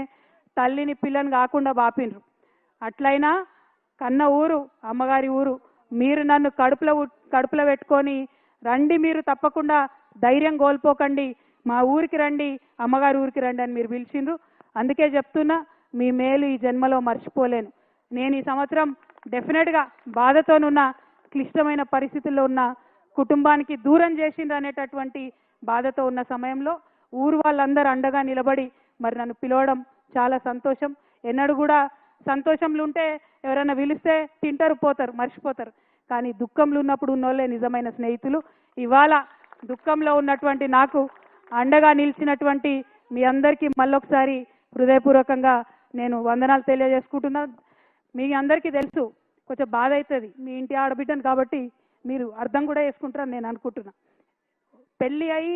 తల్లిని పిల్లని కాకుండా బాపిండ్రు. అట్లయినా కన్న ఊరు అమ్మగారి ఊరు, మీరు నన్ను కడుపులో పెట్టుకొని రండి, మీరు తప్పకుండా ధైర్యం కోల్పోకండి, మా ఊరికి రండి, అమ్మగారి ఊరికి రండి అని మీరు పిలిచిండ్రు. అందుకే చెప్తున్నా, మీ మేలు ఈ జన్మలో మర్చిపోలేను. నేను ఈ సంవత్సరం డెఫినెట్గా బాధతోనున్న, క్లిష్టమైన పరిస్థితుల్లో ఉన్న కుటుంబానికి దూరం చేసిండ్రు అనేటటువంటి బాధతో ఉన్న సమయంలో ఊరు వాళ్ళందరూ అండగా నిలబడి మరి నన్ను పిలవడం చాలా సంతోషం. ఎన్నడూ కూడా సంతోషంలో ఉంటే ఎవరైనా పిలిస్తే తింటారు, పోతారు, మర్చిపోతారు. కానీ దుఃఖంలో ఉన్నప్పుడు ఉన్నోళ్ళే నిజమైన స్నేహితులు. ఇవాళ దుఃఖంలో ఉన్నటువంటి నాకు అండగా నిలిచినటువంటి మీ అందరికీ మళ్ళొకసారి హృదయపూర్వకంగా నేను వందనాలు తెలియజేసుకుంటున్నా. మీ అందరికీ తెలుసు, కొంచెం బాధ అవుతుంది, మీ ఇంటి ఆడబిడ్డను కాబట్టి మీరు అర్థం కూడా చేసుకుంటారని నేను అనుకుంటున్నా. పెళ్ళి అయి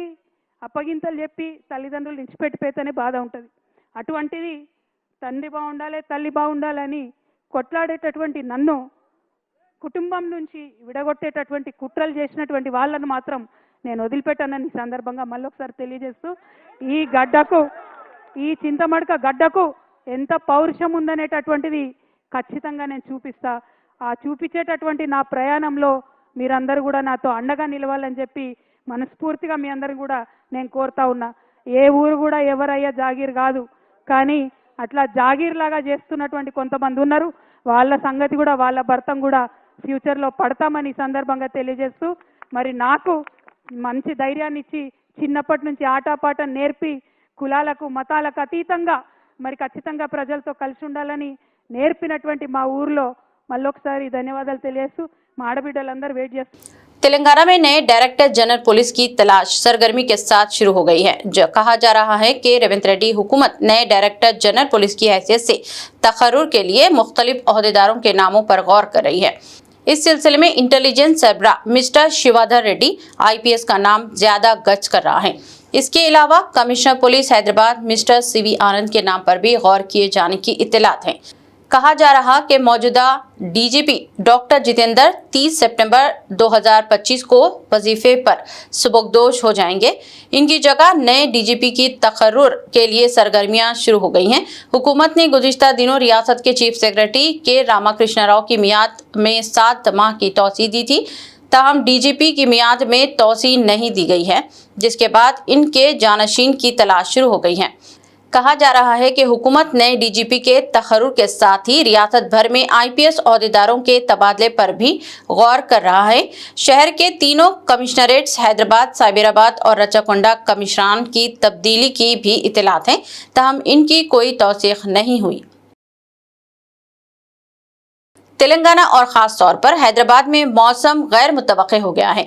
అప్పగింతలు చెప్పి తల్లిదండ్రులు ఇచ్చిపెట్టిపోతేనే బాధ ఉంటుంది. అటువంటిది తండ్రి బాగుండాలి, తల్లి బాగుండాలని కొట్లాడేటటువంటి నన్ను కుటుంబం నుంచి విడగొట్టేటటువంటి కుట్రలు చేసినటువంటి వాళ్ళను మాత్రం నేను వదిలిపెట్టానని ఈ సందర్భంగా మళ్ళొకసారి తెలియజేస్తూ, ఈ గడ్డకు, ఈ చింతమడక గడ్డకు ఎంత పౌరుషం ఉందనేటటువంటిది ఖచ్చితంగా నేను చూపిస్తా. ఆ చూపించేటటువంటి నా ప్రయాణంలో మీరందరూ కూడా నాతో అండగా నిలవాలని చెప్పి మనస్ఫూర్తిగా మీ అందరిని కూడా నేను కోరుతా ఉన్నా. ఏ ఊరు కూడా ఎవరయ్యా జాగీర్ కాదు, కానీ అట్లా జాగీర్ లాగా చేస్తున్నటువంటి కొంతమంది ఉన్నారు. వాళ్ళ సంగతి కూడా, వాళ్ళ భర్తం కూడా ఫ్యూచర్లో పడతామని ఈ సందర్భంగా తెలియజేస్తూ, మరి నాకు మంచి ధైర్యాన్ని ఇచ్చి చిన్నప్పటి నుంచి ఆటపాట నేర్పి కులాలకు మతాలకు అతీతంగా మరి ఖచ్చితంగా ప్రజలతో కలిసి ఉండాలని నేర్పినటువంటి మా ఊర్లో మళ్ళొకసారి ధన్యవాదాలు తెలియజేస్తూ మా ఆడబిడ్డలందరూ వెయిట్ చేస్తారు. तेलंगाना में नए डायरेक्टर जनरल पुलिस की तलाश सरगर्मी के साथ शुरू हो गई है। कहा जा रहा है कि रेवंत रेड्डी हुकूमत नए डायरेक्टर जनरल पुलिस की हैसियत से तकर्रुर के लिए मुख्तलिफ ओहदेदारों के नामों पर गौर कर रही है। इस सिलसिले में इंटेलिजेंस सरबराह मिस्टर शिवाधर रेड्डी IPS का नाम ज्यादा गच कर रहा है। इसके अलावा commissioner police Hyderabad mister CV आनंद के नाम पर भी गौर किए जाने की इत्तलात है। कहा जा रहा कि मौजूदा DGP डॉक्टर जितेंद्र 30 सितंबर 2025 को वजीफे पर सुबकदोश हो जाएंगे। इनकी जगह नए DGP की तकर्रुर के लिए सरगर्मियां शुरू हो गई हैं। हुकूमत ने गुज़िश्ता दिनों रियासत के चीफ सेक्रेटरी के रामाकृष्ण राव की मियाद में 7 माह की तौसीह दी थी, ताहम DGP की मियाद में तौसीह नहीं दी गई है, जिसके बाद इनके जानशीन की तलाश शुरू हो गई है। कहा जा रहा है कि हुकूमत नए DGP के तखर्रुर के साथ ही रियासत भर में IPS ओहदेदारों के तबादले पर भी गौर कर रहा है। शहर के तीनों कमिश्नरेट्स हैदराबाद, साइबराबाद और रचाकोंडा कमिश्नरान की तब्दीली की भी इत्तलात हैं, ताहम इनकी कोई तौसीख नहीं हुई। तेलंगाना और ख़ास तौर पर हैदराबाद में मौसम गैर मुतवक्के हो गया है।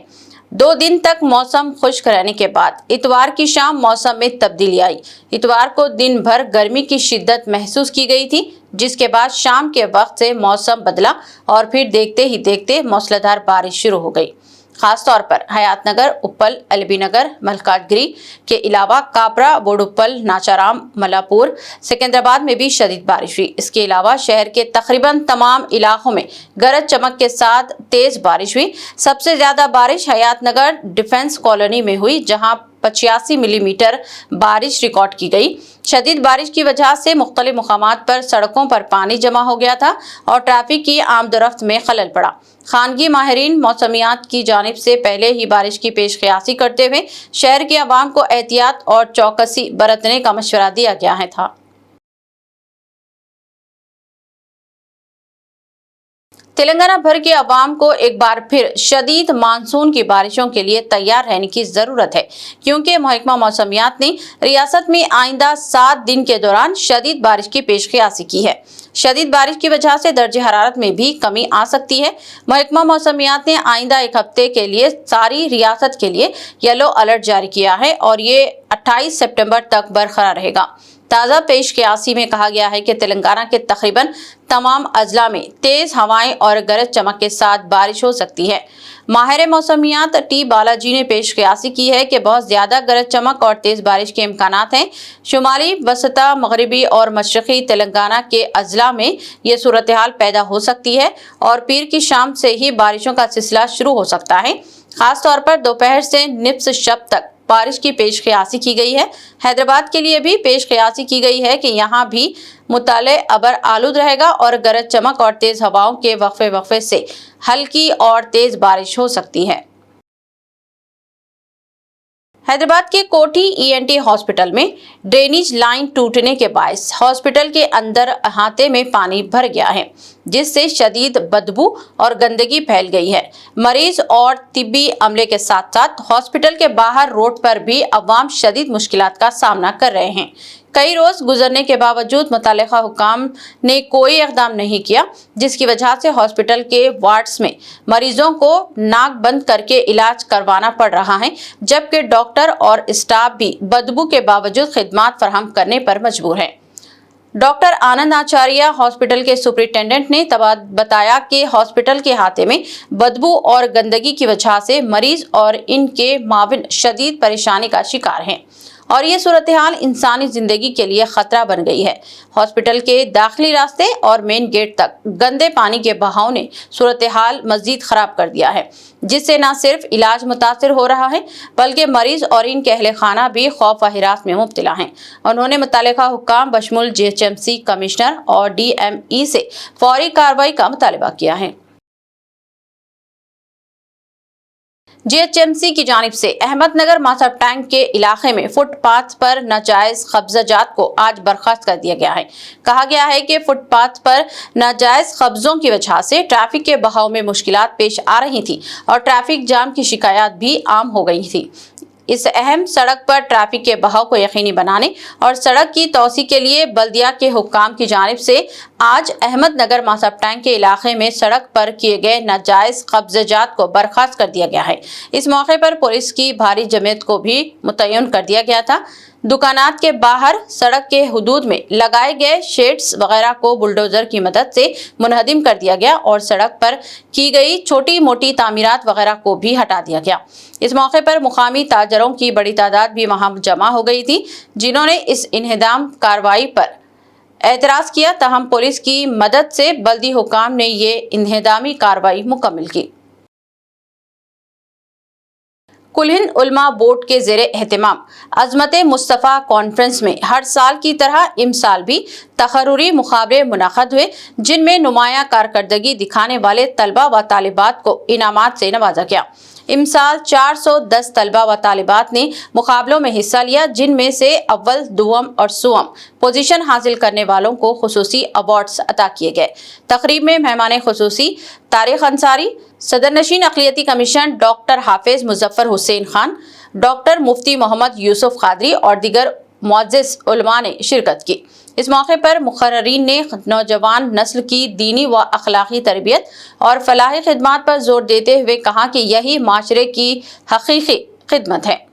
2 दिन तक मौसम खुश्क रहने के बाद इतवार की शाम मौसम में तब्दीली आई। इतवार को दिन भर गर्मी की शिद्दत महसूस की गई थी, जिसके बाद शाम के वक्त से मौसम बदला और फिर देखते ही देखते मूसलाधार बारिश शुरू हो गई। खास तौर पर हयात नगर, उप्पल, एलबी नगर, मलकाजगिरी के अलावा कापरा, बोडुप्पल, नाचाराम, मलापुर, सिकंदराबाद में भी शदीद बारिश हुई। इसके अलावा शहर के तकरीबन तमाम इलाकों में गरज चमक के साथ तेज बारिश हुई। सबसे ज्यादा बारिश हयात नगर डिफेंस कॉलोनी में हुई, जहां 85 मिलीमीटर बारिश रिकॉर्ड की गई। शदीद बारिश की वजह से मुख्तलिफ मुकामात पर सड़कों पर पानी जमा हो गया था और ट्रैफिक की आमदोरफ्त में खलल पड़ा। खानगी माहिरीन मौसमियात की जानिब से पहले ही बारिश की पेश क़यासी करते हुए शहर के अवाम को एहतियात और चौकसी बरतने का मशवरा दिया गया है था। तेलंगाना भर के अवाम को एक बार फिर शदीद मानसून की बारिशों के लिए तैयार रहने की जरूरत है, क्योंकि महकमा मौसमियात ने रियासत में आइंदा 7 दिन के दौरान शदीद बारिश की पेशकयासी की है। शदीद बारिश की वजह से दर्जे हरारत में भी कमी आ सकती है। महकमा मौसमियात ने आइंदा 1 हफ्ते के लिए सारी रियासत के लिए येलो अलर्ट जारी किया है और ये 28 सितंबर तक बरकरार रहेगा। ताज़ा पेशकयासी में कहा गया है कि तेलंगाना के तकरीबन तमाम अजला में तेज हवाएं और गरज चमक के साथ बारिश हो सकती है। माहिर मौसमियात टी बालाजी ने पेशकयासी की है कि बहुत ज़्यादा गरज चमक और तेज़ बारिश के इम्कानात हैं। शुमाली, वसता, मगरबी और मशरक़ी तेलंगाना के अजला में ये सूरत हाल पैदा हो सकती है और पीर की शाम से ही बारिशों का सिलसिला शुरू हो सकता है। ख़ास तौर पर दोपहर से निफ्स शब तक बारिश की पेशकयासी की गई है। हैदराबाद के लिए भी पेशकयासी की गई है कि यहाँ भी मुताले अबर आलूद रहेगा और गरज चमक और तेज हवाओं के वक्फे वक्फे से हल्की और तेज बारिश हो सकती है। हैदराबाद के कोठी ईएनटी हॉस्पिटल में ड्रेनेज लाइन टूटने के बायस हॉस्पिटल के अंदर अहाते में पानी भर गया है, जिससे शदीद बदबू और गंदगी फैल गई है। मरीज और तिब्बी अमले के साथ साथ हॉस्पिटल के बाहर रोड पर भी अवाम शदीद मुश्किलात का सामना कर रहे हैं। कई रोज गुजरने के बावजूद मुतल्लिका हुकाम ने कोई इक़दाम नहीं किया, जिसकी वजह से हॉस्पिटल के वार्ड्स में मरीजों को नाक बंद करके इलाज करवाना पड़ रहा है, जबकि डॉक्टर और स्टाफ भी बदबू के बावजूद खिदमात फराहम करने पर मजबूर हैं। डॉक्टर आनंद आचार्य हॉस्पिटल के सुपरिटेंडेंट ने बताया कि हॉस्पिटल के अहाते में बदबू और गंदगी की वजह से मरीज और इनके माविन शदीद परेशानी का शिकार हैं और ये सूरत हाल इंसानी जिंदगी के लिए खतरा बन गई है। हॉस्पिटल के दाखिली रास्ते और मेन गेट तक गंदे पानी के बहाव ने सूरत हाल मजीद खराब कर दिया है, जिससे न सिर्फ इलाज मुतासिर हो रहा है बल्कि मरीज और इनके अहले खाना भी खौफ व हिरास में मुब्तला हैं। उन्होंने मुतल्लिका हुक्काम बशमुल GHMC कमिश्नर और DME से फौरी कार्रवाई का मुतालबा किया है। GHMC की जानिब से अहमदनगर मासब टैंक के इलाके में फुटपाथ पर नाजायज कब्जाजात को आज बर्खास्त कर दिया गया है। कहा गया है कि फुटपाथ पर नाजायज कब्जों की वजह से ट्रैफिक के बहाव में मुश्किलात पेश आ रही थी और ट्रैफिक जाम की शिकायत भी आम हो गई थी। इस अहम सड़क पर ट्रैफिक के बहाव को यकीनी बनाने और सड़क की तोसी के लिए बल्दिया के हुक्काम की जानिब से आज अहमदनगर मासब टैंक के इलाके में सड़क पर किए गए नाजायज कब्जात को बर्खास्त कर दिया गया है। इस मौके पर पुलिस की भारी जमात को भी मुतय्यन कर दिया गया था। दुकानात के बाहर सड़क के हुदूद में लगाए गए शेड्स वगैरह को बुलडोजर की मदद से मुनहदिम कर दिया गया और सड़क पर की गई छोटी मोटी तामीरात वगैरह को भी हटा दिया गया। इस मौके पर मुकामी ताजरों की बड़ी तादाद भी वहां जमा हो गई थी, जिन्होंने इस इन्हदाम कार्रवाई पर एतराज़ किया। तहम पुलिस की मदद से बल्दी हुकाम ने ये इन्हदामी कार्रवाई मुकम्मल की। कुल हिंद उलमा बोर्ड के ज़ेरे एहतिमाम अज़मत मुस्तफ़ा कॉन्फ्रेंस में हर साल की तरह इमसाल भी तक़र्रुरी मुक़ाबले मुनक़द हुए, जिनमें नुमाया कारकर्दगी दिखाने वाले तलबा व तालिबात को इनामात से नवाजा गया। इमसाल 410 तलबा व तालिबात ने मुकाबलों में हिस्सा लिया, जिनमें से अव्वल, दुअम और सुअम पोजीशन हासिल करने वालों को खुसूसी अवार्ड्स अता किए गए। तकरीब में मेहमान खुसूसी तारिक अंसारी, सदर नशीन अक़लियती कमीशन डॉक्टर हाफिज मुजफ्फर हुसैन खान, डॉक्टर मुफ्ती मोहम्मद यूसुफ कादरी और दीगर मुअज़्ज़िज़ उलमा ने शिरकत की। इस मौके पर मुक़र्ररीन ने नौजवान नस्ल की दीनी व अखलाकी तरबियत और फलाही खिदमत पर जोर देते हुए कहा कि यही माशरे की हकीकी खिदमत है।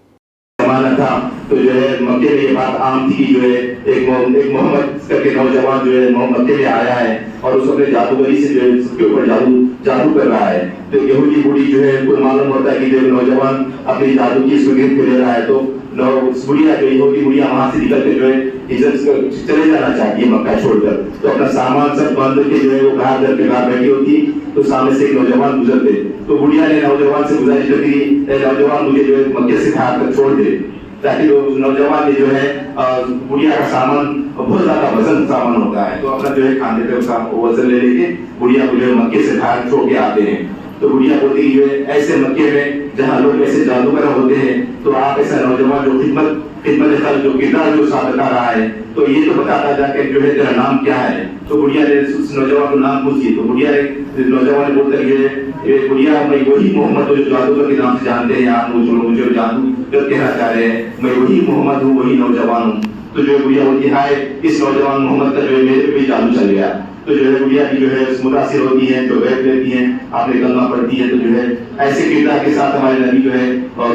था तो जो है मक्के में ये बात आम थी कि जो है एक मोहम्मद करके नौजवान जो है मक्के में आया है और उस अपने जादूगरी से जो है उसके ऊपर जादू कर रहा है। तो यहूदी बूढ़ी जो है उनको मालूम होता है कि जो नौजवान अपनी जादू की सुगंध ले रहा है, तो बुढ़िया जो यहूदी बुढ़िया वहां से निकल के जो है चले जाना चाहती है मक्का छोड़कर। तो अपना सामान सब बांध के जो है वो घर के बाहर बैठी होती, तो सामने से एक नौजवान गुजरते, तो बुढ़िया ने नौजवान से गुजारिश की नौजवान मुझे जो है मक्के से खाकर छोड़ दे, ताकि नौजवान ने जो है बुढ़िया का सामान बहुत ज्यादा वजन सामान होता है, तो अपना जो है खाने पे उसका वजन ले लेके बुढ़िया को जो है मक्के से बाहर छोड़ के आते हैं। तो बुढ़िया बोलती है ऐसे मक्के में जहाँ लोग ऐसे जादूगर होते हैं, तो आप ऐसा नौजवान जो खिदमत जो किरदार जो साथ कर रहा है, तो ये तो बताता जाके जो है तेरा नाम क्या है। तो बुढ़िया ने उस नौजवान को नाम पूछी, तो बुढ़िया ने नौजवान ने बोलता है बुढ़िया मैं वही मोहम्मद जो जादूगर के नाम से जानते हैं आप मुझे जादू कहना चाह रहे हैं, मैं वही मोहम्मद हूँ, वही नौजवान हूँ। तो जो बुढ़िया बोलती है इस नौजवान मोहम्मद का जो है मेरे पे भी जादू चल गया। तो जो है बुढ़िया की जो है मुतासिर होती है, जो बैठ लेती है, आपने कलमा पढ़ती है, तो जो है ऐसे किरदार के साथ हमारे नबी जो है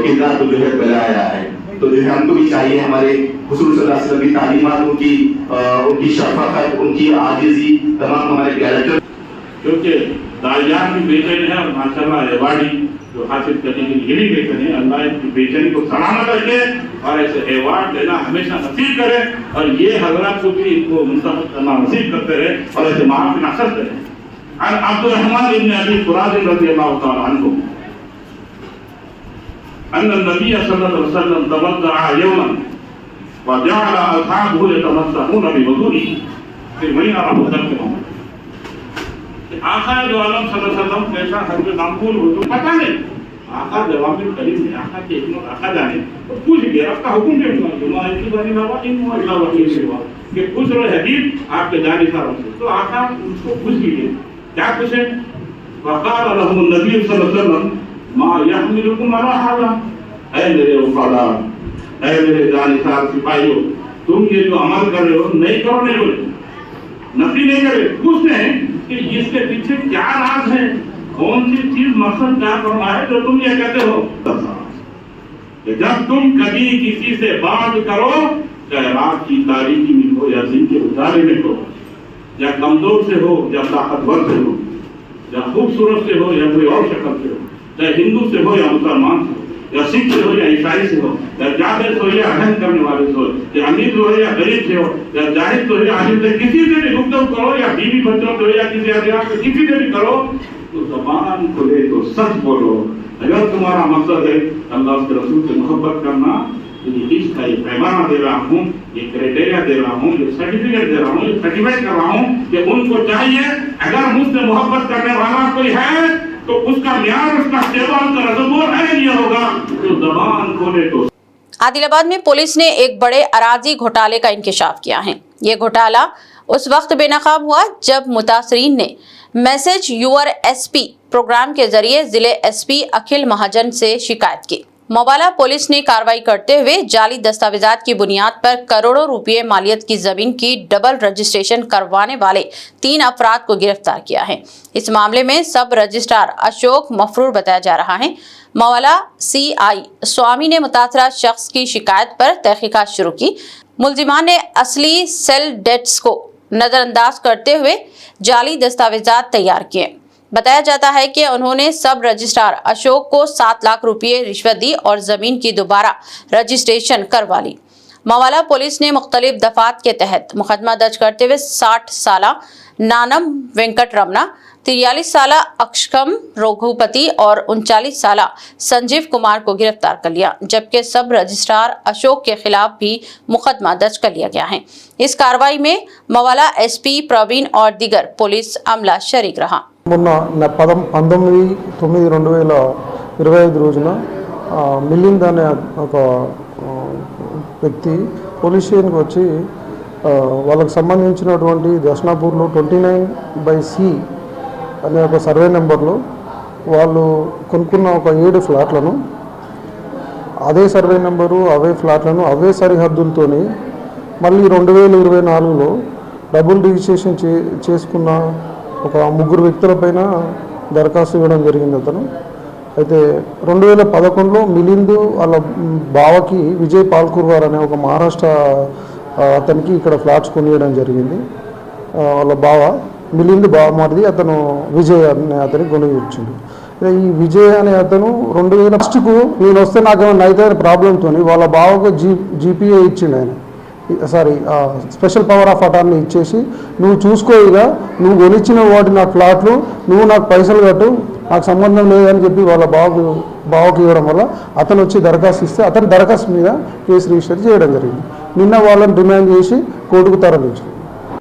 किरदार को जो है फैलाया है। तो जो है हमको भी चाहिए हमारे हुजूर सल्लल्लाहु अलैहि वसल्लम की तालीमात, उनकी शफ़क़त, उनकी आजिज़ी, तमाम हमारे कैरेक्टर, क्योंकि दायान भी बेचैन है और माशाअल्लाह एवार्डी जो हासिल करने के लिए भी बेचैन है। अल्लाह की बेचैनी को सलामत रखे और ऐसे एवार्ड देना हमेशा नसीब करे और ये हजरत को भी इनको मुंतखब करना नसीब करते रहे और ऐसे महफिल नशर करें। अब्दुर्रहमान इब्न अबी फुराद रज़ियल्लाहु तआला अन्हु अन्न नबी सल्लल्लाहु अलैहि वसल्लम तवद्दअ यौमन व जअल असहाबहु यतमस्सहून बिवुदूइही फिर वही आप करते हो। आका जो आलम सल्लल्लाहु अलैहि वसल्लम कैसा हर नामकुल वुजू पता नहीं, आका जवाब करीम ने आका के इल्म आका जाने तो पूछ गया आपका हुक्म क्या हुआ जुमा की बारी लावा इन मोहल्ला वाली हुआ कि पूछ रहे हबीब आपके जाने सारों से तो आका उसको पूछ लिए क्या पूछे वक़ाल लहु नबी सल्लल्लाहु अलैहि वसल्लम मा यहमिलुकुम अला हादा ऐ मेरे वफादार ऐ मेरे जानिसार सिपाहियों तुम ये जो अमल कर रहे हो नहीं करो नहीं बोले नफी नहीं करे पूछते हैं कि इसके पीछे क्या राज है कौन सी चीज मकसद क्या करना है जो तुम ये कहते हो कि जब तुम कभी किसी से बात करो चाहे रात की तारीकी में हो या दिन के उजाले में हो या कमजोर से हो या ताकतवर से हो या खूबसूरत से हो या कोई और शक्ल से हो चाहे हिंदू से हो या मुसलमान से हो या सिख से हो या ईसाई से हो या जाहिल से हो या अहम करने वाले से हो या अमीर से हो या गरीब से हो या जाहिल से हो या आलिम से किसी से भी गुफ्तगू करो या बीवी बच्चों से हो या किसी अधिकार से किसी से भी करो तो ज़बान खुले तो सच बोलो अगर तुम्हारा मकसद है अल्लाह के रसूल से मोहब्बत करना तो ये इसका एक पैमाना दे रहा हूँ ये क्राइटेरिया दे रहा हूँ ये सर्टिफिकेट दे रहा हूँ ये सर्टिफाइड कर रहा हूँ कि उनको चाहिए अगर मुझसे मोहब्बत करने वाला कोई है तो उसका म्यार उसका सेवा उसका रज़बोर है ये होगा तो ज़बान खोले तो। आदिलाबाद में पुलिस ने एक बड़े अराजी घोटाले का इंकशाफ किया है। ये घोटाला उस वक्त बेनकाब हुआ जब मुतासरीन ने मैसेज यूर एसपी प्रोग्राम के जरिए जिले एसपी अखिल महाजन से शिकायत की। मवाला पुलिस ने कार्रवाई करते हुए जाली दस्तावेजात की बुनियाद पर करोड़ों रुपए मालियत की जमीन की डबल रजिस्ट्रेशन करवाने वाले 3 अफराद को गिरफ्तार किया है। इस मामले में सब रजिस्ट्रार अशोक मफरूर बताया जा रहा है। मवाला CI स्वामी ने मुतासरा शख्स की शिकायत पर तहकीकात शुरू की। मुलजिमान ने असली सेल डेट्स को नजरअंदाज करते हुए जाली दस्तावेजात तैयार किए। बताया जाता है कि उन्होंने सब रजिस्ट्रार अशोक को 7 लाख रुपए रिश्वत दी और जमीन की दोबारा रजिस्ट्रेशन करवा ली। मवाला पुलिस ने मुख्तलिफ दफात के तहत मुकदमा दर्ज करते हुए 60 साला नानम वेंकट रमना, 43 साला अक्षकम रघुपति और 39 साला संजीव कुमार को गिरफ्तार कर लिया, जबकि सब रजिस्ट्रार अशोक के खिलाफ भी मुकदमा दर्ज कर लिया गया है। इस कार्रवाई में मवाला SP प्रवीण और दीगर पुलिस अमला शरीक रहा। మొన్న 19/9/2025 రోజున మిలింద్ అనే ఒక వ్యక్తి పోలీస్ స్టేషన్కి వచ్చి వాళ్ళకి సంబంధించినటువంటి దర్శనాపూర్లో 29/C అనే ఒక సర్వే నెంబర్లో వాళ్ళు కొనుక్కున్న ఒక 7 ఫ్లాట్లను అదే సర్వే నెంబరు అవే ఫ్లాట్లను అవే సరిహద్దులతోని మళ్ళీ 2024లో డబుల్ రిజిస్ట్రేషన్ చేసుకున్న ఒక 3 వ్యక్తులపైన దరఖాస్తు ఇవ్వడం జరిగింది. అతను అయితే 2011లో మిలింద్ వాళ్ళ బావకి విజయ్ పాల్కుర్వార్ అనే ఒక మహారాష్ట్ర అతనికి ఇక్కడ ఫ్లాట్స్ కొనియడం జరిగింది. వాళ్ళ బావ మిలింద్ బావమరిది అతను విజయ్ అనే అతనికి కొనిచ్చిండు. ఈ విజయ్ అనే అతను 2001కు నేను వస్తే నాకేమైనా అయితే ప్రాబ్లంతో వాళ్ళ బావకు GPA ఇచ్చిండు. ఆయన స్పెషల్ పవర్ ఆఫ్ అటార్నీ ఇచ్చేసి నువ్వు చూసుకో, ఇక నువ్వు కొనిచ్చిన వాటి నాకు ఫ్లాట్లు నువ్వు నాకు పైసలు కట్టు, నాకు సంబంధం లేదని చెప్పి వాళ్ళ బావకి ఇవ్వడం వల్ల అతను వచ్చి దరఖాస్తు ఇస్తే అతని దరఖాస్తు మీద కేసు రిజిస్టర్ చేయడం జరిగింది. నిన్న వాళ్ళని డిమాండ్ చేసి కోర్టుకు తరలించారు.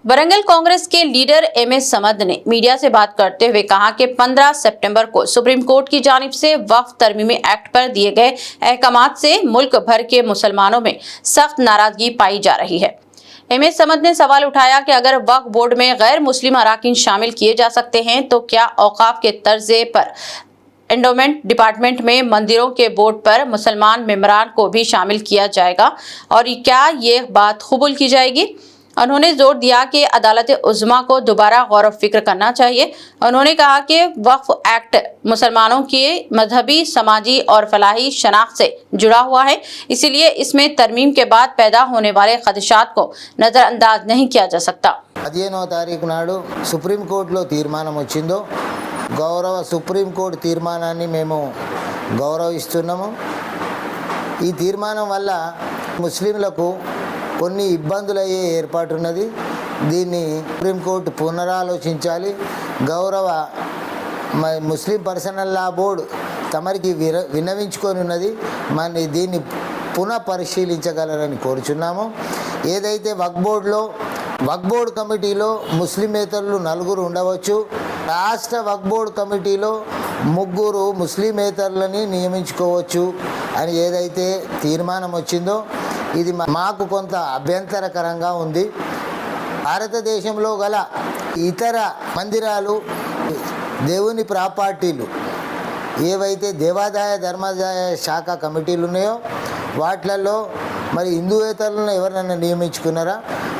वरंगल कांग्रेस के लीडर MS समद ने मीडिया से बात करते हुए कहा कि 15 सितंबर को सुप्रीम कोर्ट की जानिब से वक्फ तरमीमी एक्ट पर दिए गए अहकामात से मुल्क भर के मुसलमानों में सख्त नाराजगी पाई जा रही है। MS समद ने सवाल उठाया कि अगर वक्फ बोर्ड में गैर मुस्लिम अराकीन शामिल किए जा सकते हैं तो क्या औकाफ के तर्जे पर एंडोमेंट डिपार्टमेंट में मंदिरों के बोर्ड पर मुसलमान मेंबरान को भी शामिल किया जाएगा और क्या ये बात कबूल की जाएगी। उन्होंने जोर दिया कि अदालत उज़्मा को दोबारा गौर व फिक्र करना चाहिए। उन्होंने कहा कि वक्फ एक्ट मुसलमानों के मजहबी, समाजी और फलाही शनाख्त से जुड़ा हुआ है, इसीलिए इसमें तरमीम के बाद पैदा होने वाले खदशात को नज़रअंदाज नहीं किया जा सकता। 15వ తారీఖు నాడు సుప్రీంకోర్టులో తీర్మానం వచ్చిందో గౌరవ సుప్రీంకోర్టు తీర్మానాన్ని మేము గౌరవిస్తున్నాము. ఈ తీర్మానం వల్ల ముస్లింలకు కొన్ని ఇబ్బందులు అయ్యే ఏర్పాటు ఉన్నది. దీన్ని సుప్రీంకోర్టు పునరాలోచించాలి. గౌరవ ముస్లిం పర్సనల్ లా బోర్డు తమరికి విన్నవించుకొని ఉన్నది. మరి దీన్ని పునః పరిశీలించగలరని కోరుచున్నాము. ఏదైతే వక్ఫ్ బోర్డు కమిటీలో ముస్లిమేతరులు 4 ఉండవచ్చు. రాష్ట్ర వక్ఫ్ బోర్డు కమిటీలో ముగ్గురు ముస్లిమేతరులని నియమించుకోవచ్చు అని ఏదైతే తీర్మానం వచ్చిందో ఇది మాకు కొంత అభ్యంతరకరంగా ఉంది. భారతదేశంలో గల ఇతర మందిరాలు, దేవుని ప్రాపర్టీలు ఏవైతే దేవాదాయ ధర్మాదాయ శాఖ కమిటీలు ఉన్నాయో వాటిలలో మరి హిందూయేతరులను ఎవరినైనా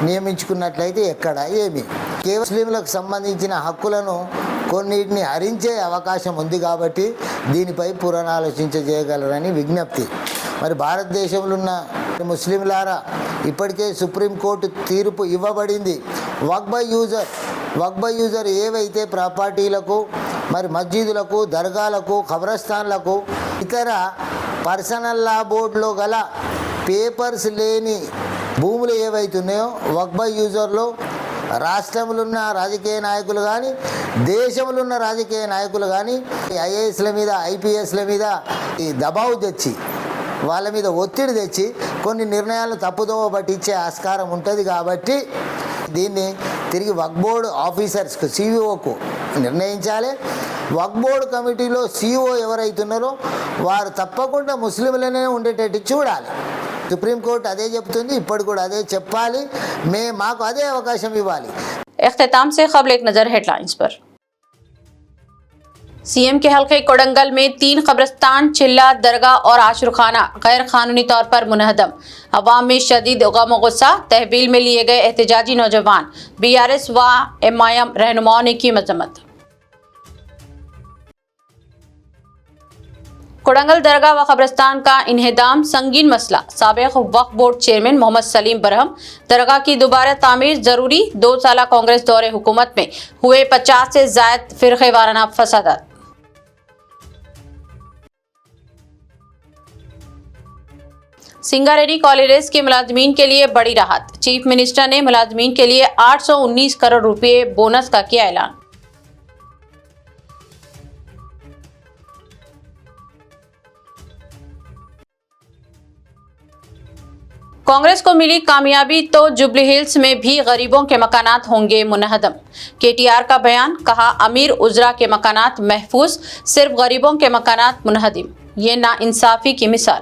నియమించుకున్నట్లయితే ఎక్కడ ఏమి కేవలం ముస్లింలకు సంబంధించిన హక్కులను కొన్నిటిని హరించే అవకాశం ఉంది కాబట్టి దీనిపై పునరాలోచించజేయగలరని విజ్ఞప్తి. మరి భారతదేశంలో ఉన్న ముస్లింలారా ఇప్పటికే సుప్రీంకోర్టు తీర్పు ఇవ్వబడింది. వక్ఫ్ బై యూజర్ ఏవైతే ప్రాపర్టీలకు మరి మస్జిదులకు, దర్గాలకు, ఖబరస్థాన్లకు, ఇతర పర్సనల్ లా బోర్డులో గల పేపర్స్ లేని భూములు ఏవైతున్నాయో వక్ఫ్ బై యూజర్లో రాష్ట్రంలో ఉన్న రాజకీయ నాయకులు కానీ, దేశంలో ఉన్న రాజకీయ నాయకులు కానీ ఐఏఎస్ల మీద, ఐపీఎస్ల మీద ఈ దబావు తెచ్చి, వాళ్ళ మీద ఒత్తిడి తెచ్చి కొన్ని నిర్ణయాలను తప్పుదోవ పట్టించే ఆస్కారం ఉంటుంది. కాబట్టి దీన్ని తిరిగి వక్ఫ్ బోర్డు ఆఫీసర్స్కు, సిఇఓకు నిర్ణయించాలి. వక్ఫ్ బోర్డు కమిటీలో సిఇఓ ఎవరైతున్నారో వారు తప్పకుండా ముస్లింలనే ఉండేటట్టు చూడాలి. సుప్రీంకోర్టు అదే చెప్తుంది, ఇప్పుడు కూడా అదే చెప్పాలి. మాకు అదే అవకాశం ఇవ్వాలి. इख्तिताम से खबर एक नज़र हेडलाइंस पर। सीएम के हल्के कोडंगल में 3 कब्रिस्तान, चिल्ला, दरगाह और आशुरखाना गैर कानूनी तौर पर मुनहदम। अवाम में शदीद गम और गुस्सा। तहवील में लिए गए एहतजाजी नौजवान, बीआरएस व एमआईएम रहनुमाओं ने की मजम्मत। कोडंगल दरगाह व कब्रिस्तान का इन्हेदाम संगीन मसला। साबिक वक्फ बोर्ड चेयरमैन मोहम्मद सलीम बरहम। दरगाह की दोबारा तामीर जरूरी। 2 साल कांग्रेस दौरे हुकूमत में हुए 50 से जायद फिरके वाराना फसादात। सिंगारेड्डी कॉलेजेस के मुलाजमीन के लिए बड़ी राहत। चीफ मिनिस्टर ने मुलाजमीन के लिए 819 करोड़ रुपए बोनस का किया ऐलान। कांग्रेस को मिली कामयाबी तो जुबली हिल्स में भी गरीबों के मकानात होंगे मुनहदम। केटीआर का बयान, कहा अमीर उजरा के मकानात महफूज, सिर्फ गरीबों के मकानात मुनहदम। ये नाइंसाफी की मिसाल।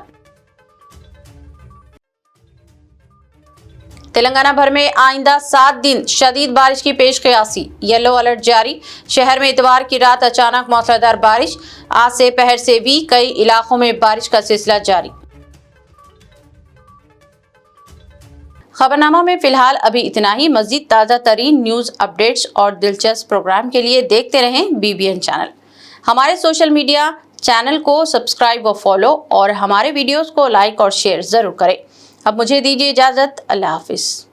तेलंगाना भर में आइंदा 7 दिन शदीद बारिश की पेश क़यासी। येलो अलर्ट जारी। शहर में इतवार की रात अचानक मूसलाधार बारिश। आज से पहर से भी कई इलाकों में बारिश का सिलसिला जारी। खबरनामा में फिलहाल अभी इतना ही। मजीद ताज़ा तरीन न्यूज़ अपडेट्स और दिलचस्प प्रोग्राम के लिए देखते रहें BBN चैनल। हमारे सोशल मीडिया चैनल को सब्सक्राइब व फॉलो और हमारे वीडियोस को लाइक और शेयर ज़रूर करें। अब मुझे दीजिए इजाज़त। अल्लाह हाफिज़।